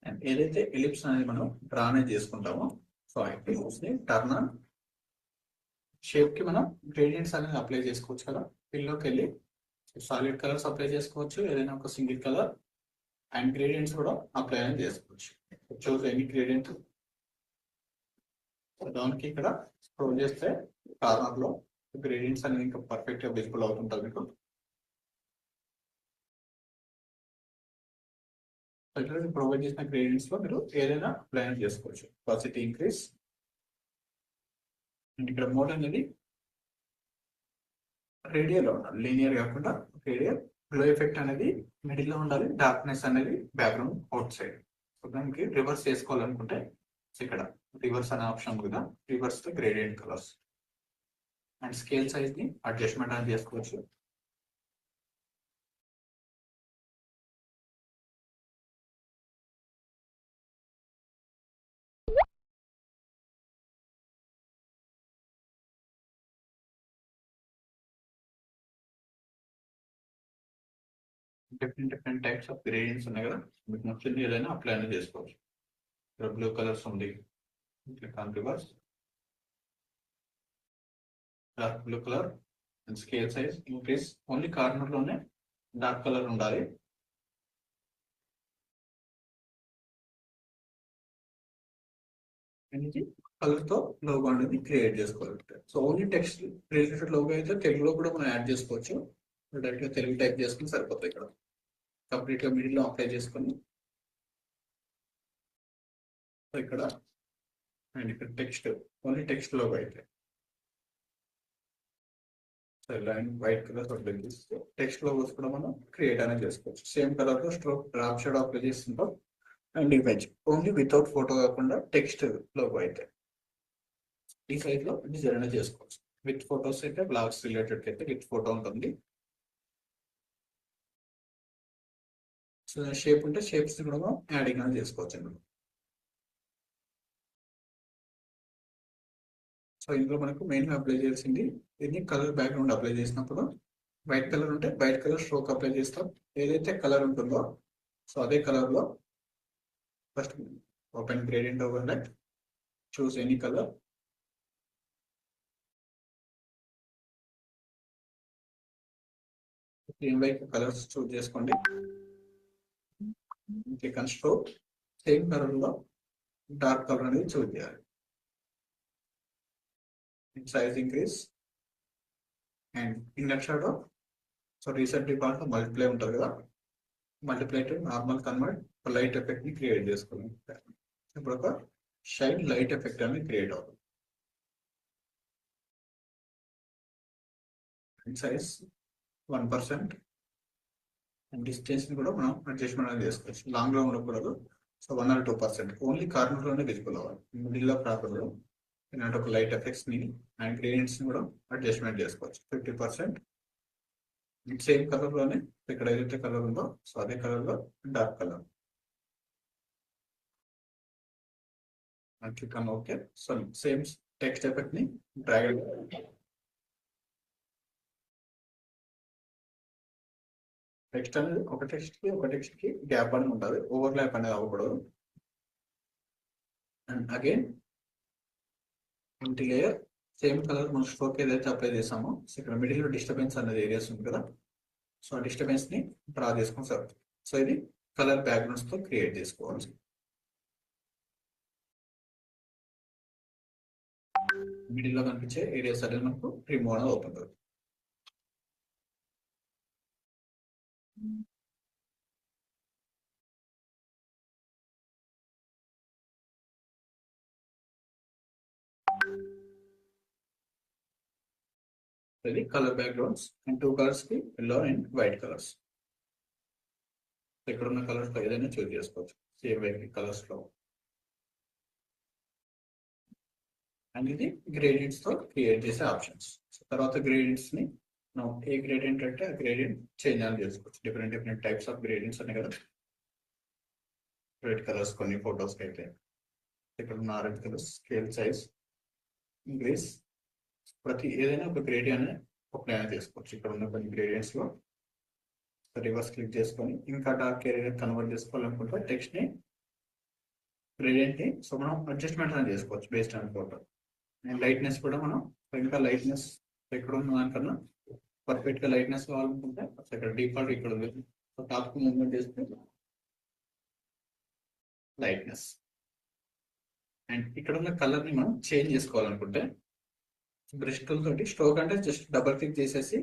అండ్ ఏదైతే ఎలిప్స్ అనేది మనం డ్రా అనేది చేసుకుంటామో సో ఎలిప్స్ ని టర్న్ ఆన్. షేప్ కి మనం గ్రేడియంట్స్ అనేది అప్లై చేసుకోవచ్చు కదా. పిల్లోకి వెళ్ళి సాలిడ్ కలర్స్ అప్లై చేసుకోవచ్చు, ఏదైనా ఒక సింగిల్ కలర్. అండ్ గ్రేడియంట్స్ కూడా అప్లై అనేది చేసుకోవచ్చు. Choose any gradient. దానికి ఇక్కడ స్క్రోల్ చేస్తే కార్నర్ లో గ్రేడియంట్స్ అనేది ఇంకా పర్ఫెక్ట్ గా విజిబుల్ అవుతుంటుంది మీకు. ప్రొవైడ్ చేసిన గ్రేడియంట్స్ లో మీరు ఏదైనా అప్లై చేసుకోవచ్చు. Paucity increase. అండ్ ఇక్కడ మోడ్ అనేది రేడియల్ లో ఉండాలి, లీనియర్ కాకుండా రేడియల్. గ్లో ఎఫెక్ట్ అనేది మిడిల్ లో ఉండాలి, డార్క్నెస్ అనేది బ్యాక్గ్రౌండ్ అవుట్ సైడ్. సో దానికి రివర్స్ చేసుకోవాలనుకుంటే ఇక్కడ రివర్స్ అనే ఆప్షన్ కదా, రివర్స్ తో gradient colours. And scale size ని అడ్జస్ట్మెంట్ అని చేసుకోవచ్చు. డిఫరెంట్ టైప్స్ ఆఫ్ గ్రేడియంట్స్ ఉన్నాయి కదా, మీకు నచ్చింది ఏదైనా అప్లై అనేది చేసుకోవచ్చు. ఇక్కడ బ్లూ కలర్స్ ఉంది, click on reverse, dark blue colour. And scale size increase. Only corner లోనే డార్క్ కలర్ ఉండాలి. అనేది కలర్ తో లోగో అనేది క్రియేట్ చేసుకోవాలి. So only text related logo అయితే తెలుగులో కూడా మనం యాడ్ చేసుకోవచ్చు. డైరెక్ట్ గా తెలుగు టైప్ చేసుకుని సరిపోతుంది. ఇక్కడ కంప్లీట్ గా మిడిల్ లో అప్లై చేసుకొని ఇక్కడ అండ్ ఇక్కడ టెక్స్ట్ ఓన్లీ టెక్స్ట్ లోగో అయితే లైన్ వైట్ కలర్ అప్లై చేస్తే టెక్స్ట్ లోగోస్ కూడా మనం క్రియేట్ అనేది చేసుకోవచ్చు. సేమ్ కలర్ లో స్ట్రోక్ డ్రాప్ షేడ్ అప్లై చేస్తుంటాం. And image only without photo కాకుండా టెక్స్ట్ లోగో అయితే ఈ సైజ్ లో డిజైన్ అనేది చేసుకోవచ్చు. విత్ ఫోటోస్ అయితే బ్లాగ్స్ రిలేటెడ్ అయితే విత్ ఫోటో ఉంటుంది. సో షేప్ ఉంటే షేప్స్ కూడా మనం యాడింగ్ అనేది చేసుకోవచ్చు అండి. సో ఇందులో మనకు మెయిన్గా అప్లై చేయాల్సింది దీన్ని కలర్ బ్యాక్గ్రౌండ్ అప్లై చేసినప్పుడు వైట్ కలర్ ఉంటే వైట్ కలర్ స్ట్రోక్ అప్లై చేస్తాం. ఏదైతే కలర్ ఉంటుందో సో అదే కలర్ లో first open gradient overlay, choose any colour, clean white colours choose చేసుకోండి. Click on stroke, same colour లో డార్క్ కలర్ అనేది చూస్ చేయాలి. Size increase and inner shadow so recent part multiply ఉంటుంది కదా, multiply to normal convert light effect ని create చేసుకోవాలి. ఇప్పుడు ఒక షైన్ లైట్ ఎఫెక్ట్ అనేది క్రియేట్ అవుతుంది. సైజ్ 1% అండ్ డిస్టెన్స్ ని కూడా మనం అడ్జస్ట్మెంట్ అనేది చేసుకోవచ్చు. లాంగ్ లో ఉండకూడదు. సో 1 or 2% ఓన్లీ కార్నర్ లోనే విజిబుల్ అవ్వాలి, మిడిల్ లో కాకూడదు. ఇలాంటి ఒక లైట్ ఎఫెక్ట్స్ ని అండ్ గ్రేడియంట్స్ ని కూడా అడ్జస్ట్మెంట్ చేసుకోవచ్చు. 50% సేమ్ కలర్ లోనే ఇక్కడ ఏదైతే కలర్ ఉందో సో అదే కలర్ లో dark colour click on okay. So same text effect ని డ్రాగ్ టెక్స్ట్ అనేది ఒక టెక్స్ట్ కి గ్యాప్ అనేది ఉంటుంది, ఓవర్లాప్ అనేది అవ్వకూడదు. అండ్ అగైన్ ఇంటి లేయర్ సేమ్ కలర్ మన స్ట్రోక్ ఏదైతే అప్లై చేసామో సో ఇక్కడ మిడిల్ లో డిస్టర్బెన్స్ అనేది ఏరియాస్ ఉంది కదా, సో ఆ డిస్టర్బెన్స్ ని డ్రా చేసుకుని సార్. సో ఇది కలర్ బ్యాక్గ్రౌండ్స్ తో క్రియేట్ చేసుకోవాలి. మిడిల్ లో కనిపించే ఏరియాస్ అనేది మనకు రిమూవ్ అనేది అవుతుంది. ఇది కలర్ బ్యాక్గ్రౌండ్స్ అండ్ 2 కలర్స్ కి ఎల్లో అండ్ వైట్ కలర్స్. ఇక్కడ ఉన్న కలర్స్ ఏదైనా చూస్ చేసుకోవచ్చు సేమ్ వైట్ కలర్స్ లో. అండ్ ఇది గ్రేడియంట్స్ తో క్రియేట్ చేసే ఆప్షన్స్. తర్వాత గ్రేడియంట్స్ ని మనం ఏ గ్రేడియంట్ అంటే ఆ గ్రేడియంట్ చేంజ్ అని చేసుకోవచ్చు. డిఫరెంట్ టైప్స్ ఆఫ్ గ్రేడియంట్స్ ఉన్నాయి కదా, రెడ్ కలర్స్ కొన్ని ఫొటోస్ కి అయితే ఇక్కడ ఉన్న orange colours, scale size, increase, ప్రతి ఏదైనా ఒక గ్రేడియంట్ అప్లై చేసుకోవచ్చు. ఇక్కడ ఉన్న కొన్ని గ్రేడియంట్స్ లో రివర్స్ క్లిక్ చేసుకొని ఇంకా డార్క్ ఏరియా కన్వర్ట్ చేసుకోవాలనుకుంటే టెక్స్ట్ ని గ్రేడియంట్ ని సో మనం అడ్జస్ట్మెంట్ అనేది చేసుకోవచ్చు based on photo. And lightness కూడా మనం ఇంకా లైట్నెస్ ఎక్కడ ఉన్న దానికన్నా పర్ఫెక్ట్ గా లైట్నెస్ కావాలనుకుంటే ఇక్కడ డిఫాల్ట్ ఇక్కడ ఉంది. సో టాప్ కు మూవ్మెంట్ చేస్తే లైట్నెస్. అండ్ ఇక్కడ ఉన్న కలర్ ని మనం చేంజ్ చేసుకోవాలనుకుంటే బ్రష్ టూల్ తోటి స్ట్రోక్ అంటే జస్ట్ డబల్ క్లిక్ చేసేసి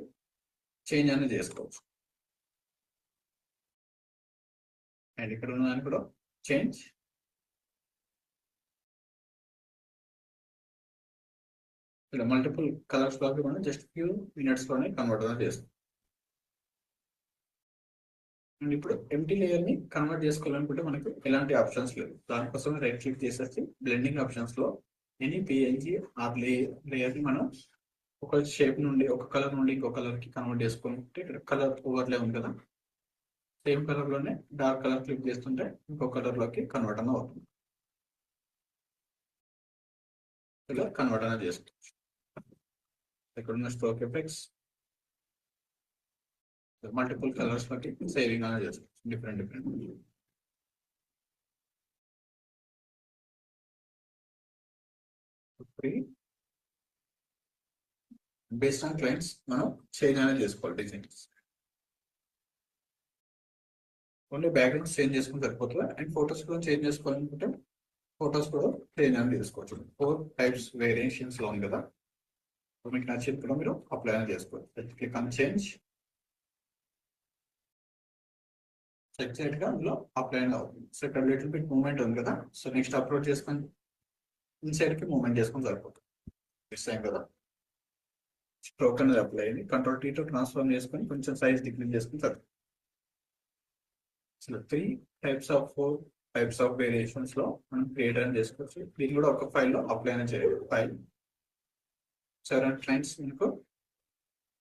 చేంజ్ అనేది చేసుకోవచ్చు. అండ్ ఇక్కడ ఉన్న దాన్ని కూడా చేంజ్. ఇలా మల్టిపుల్ కలర్స్ లోకి మనం జస్ట్ ఫ్యూ మినిట్స్ లోనే కన్వర్ట్ అనేది చేస్తాం. అండ్ ఇప్పుడు ఎంటీ లేయర్ ని కన్వర్ట్ చేసుకోవాలనుకుంటే మనకు ఎలాంటి ఆప్షన్స్ లేవు. దానికోసం రైట్ క్లిక్ చేసేసి బ్లెండింగ్ ఆప్షన్స్ లో ఎనీ పిఎన్జీ ఆర్ లేయర్ ని మనం ఒక షేప్ నుండి ఒక కలర్ నుండి ఇంకో కలర్ కి కన్వర్ట్ చేసుకుంటే ఇక్కడ కలర్ ఓవర్లే ఉంది కదా, సేమ్ కలర్ లోనే డార్క్ కలర్ క్లిక్ చేస్తుంటే ఇంకో కలర్ లోకి కన్వర్ట్ అనేది అవుతుంది. ఇలా కన్వర్ట్ అనేది చేసుకోవచ్చు. ఇక్కడ ఉన్న స్ట్రోక్ ఎఫెక్ట్స్ మల్టిపుల్ కలర్స్ లోకి సేవింగ్ అనేది చేసుకోవచ్చు డిఫరెంట్. బేస్డ్ ఆన్ క్లయింట్స్ మనం చేంజ్ అనేది చేసుకోవాలి డిజైన్స్. ఓన్లీ బ్యాక్గ్రౌండ్ చేంజ్ చేసుకుని సరిపోతుంది. అండ్ ఫొటోస్ కూడా చేంజ్ చేసుకోవాలనుకుంటే ఫొటోస్ కూడా చేంజ్ అనేది చేసుకోవచ్చు. 4 టైప్స్ వేరియేషన్స్ లో ఉంది కదా, మీకు నచ్చింది కూడా మీరు అప్లై అనేది చేసుకోవచ్చు. క్లిక్ ఆన్ చేంజ్, ఎగ్జాక్ట్ గా అందులో అప్లై అనేది అవుతుంది. సో ఇక్కడ లిటిల్ బిట్ మూవ్మెంట్ ఉంది కదా, సో నెక్స్ట్ అప్లోడ్ చేసుకొని ఇన్సైడ్కి మూవ్మెంట్ చేసుకొని సరిపోతుంది. మిస్ అయ్యాం కదా, స్ట్రోక్ అనేది అప్లై అయింది. కంట్రోల్ టీతో ట్రాన్స్ఫార్మ్ చేసుకొని కొంచెం సైజ్ డిక్రీజ్ చేసుకుని సరిపోతుంది. అసలు 3 types of 4 types of variations లో మనం క్రియేట్ అని చేసుకోవచ్చు. దీన్ని కూడా ఒక ఫైల్లో అప్లై అని చేయాలి. ఫైల్ 7 క్లయింట్స్ మీకు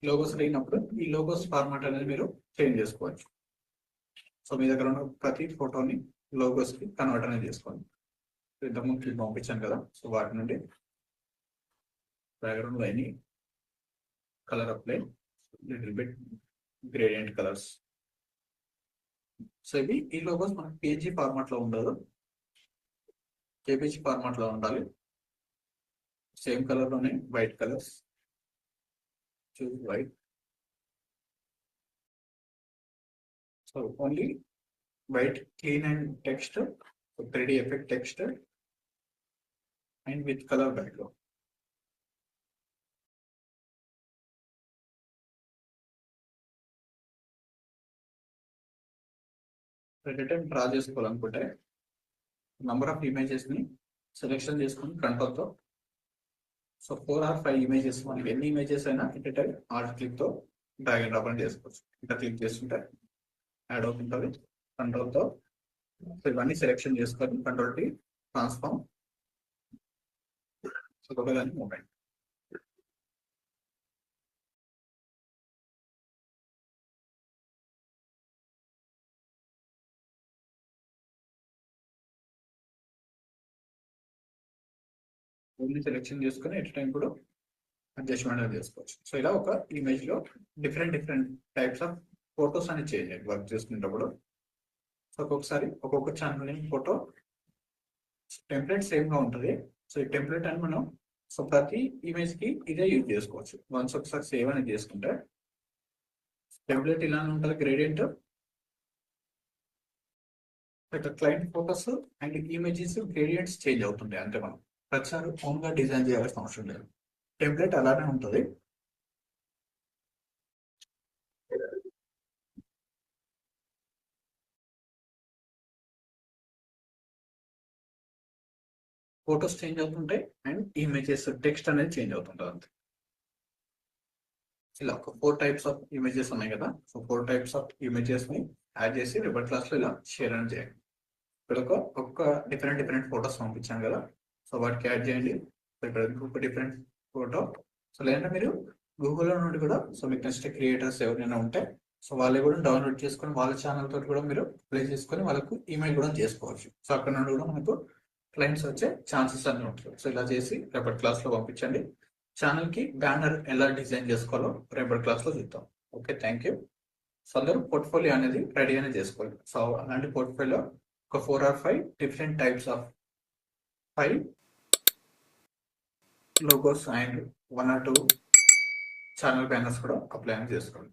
లోగోస్ అడిగినప్పుడు ఈ లోగోస్ ఫార్మాట్ అనేది మీరు చేంజ్ చేసుకోవచ్చు. సో మీ దగ్గర ఉన్న ప్రతి ఫోటోని లోగోస్ కి కన్వర్ట్ అనేది చేసుకోండి. ఇంతకుముందు పంపించాను కదా, సో వాటి నుండి background line colour apply, little bit gradient colours. So ఇవి ఈ లోగోస్ మనకి పేజీ ఫార్మాట్ లో ఉండదు, జేపీజీ ఫార్మాట్ లో ఉండాలి. సేమ్ కలర్ లోనే white colours, choose white. So only white, clean and text, 3D effect text and with colour background. Return draw చేసుకోవాలనుకుంటే number of images ని సెలెక్షన్ చేసుకుని కంట్రోల్తో, సో 4 or 5 ఇమేజెస్, మనకి ఎన్ని ఇమేజెస్ అయినా it Alt click తో drag and drop అని చేసుకోవచ్చు. ఇంకా క్లిక్ చేస్తుంటే యాడ్ అవుతుంటుంది కంట్రోల్తో. సో ఇవన్నీ సెలెక్షన్ చేసుకొని కంట్రోల్ టీ ట్రాన్స్ఫార్మ్, సో ఒకదాన్ని మూమెంట్. ఓన్లీ సెలెక్షన్ చేసుకుని ఎట్ టైం కూడా అడ్జస్ట్మెంట్ అనేది చేసుకోవచ్చు. సో ఇలా ఒక ఇమేజ్ లో డిఫరెంట్ టైప్స్ ఆఫ్ ఫొటోస్ అనేది చేంజ్ అయ్యి వర్క్ చేసుకునేటప్పుడు. సో ఒక్కొక్కసారి ఒక్కొక్క ఛానల్ ఫోటో టెంప్లెట్ సేమ్ గా ఉంటుంది. సో ఈ టెంప్లెట్ అని మనం సో ప్రతి ఇమేజ్ కి ఇదే యూజ్ చేసుకోవచ్చు. వన్స్ ఒకసారి సేవ్ అనేది చేసుకుంటే టెంప్లెట్ ఇలానే ఉంటుంది. Gradient client photos and images gradients change అవుతుంటాయి. అంటే మనం ప్రతిసారి ఓన్ గా డిజైన్ చేయాల్సిన అవసరం లేదు, టెంప్లెట్ అలానే ఉంటుంది. ఫోటోస్ చేంజ్ అవుతుంటాయి అండ్ ఇమేజెస్ టెక్స్ట్ అనేది చేంజ్ అవుతుంటుంది అంతే. ఇలా ఒక 4 టైప్స్ ఆఫ్ ఇమేజెస్ ఉన్నాయి కదా, సో 4 టైప్స్ ఆఫ్ ఇమేజెస్ ని యాడ్ చేసి రివర్ట్ క్లాస్ లో ఇలా షేర్ అని చేయండి. ఇక్కడ ఒక్క డిఫరెంట్ ఫోటోస్ పంపించాను కదా, సో వాటికి యాడ్ చేయండి. సో ఇక్కడ ఇంకొక డిఫరెంట్ ఫోటో. సో లేదంటే మీరు గూగుల్లో నుండి కూడా, సో మీకు నచ్చిన క్రియేటర్స్ ఎవరైనా ఉంటే సో వాళ్ళు కూడా డౌన్లోడ్ చేసుకొని వాళ్ళ ఛానల్ తోటి కూడా మీరు ప్లే చేసుకొని వాళ్ళకు ఈమెయిల్ కూడా చేసుకోవచ్చు. సో అక్కడ నుండి కూడా మనకు క్లయింట్స్ వచ్చే ఛాన్సెస్ అన్ని ఉంటాయి. సో ఇలా చేసి రేపటి క్లాస్ లో పంపించండి. ఛానల్ కి బ్యానర్ ఎలా డిజైన్ చేసుకోవాలో రేపటి క్లాస్ లో చూద్దాం. Okay, thank you. సో అందరూ పోర్ట్ఫోలియో అనేది రెడీ అనేది చేసుకోవాలి. సో అలాంటి పోర్ట్ఫోలియో ఒక 4 or 5 different types of 5 logos and 1 or 2 channel banners కూడా అప్లై చేసుకోండి.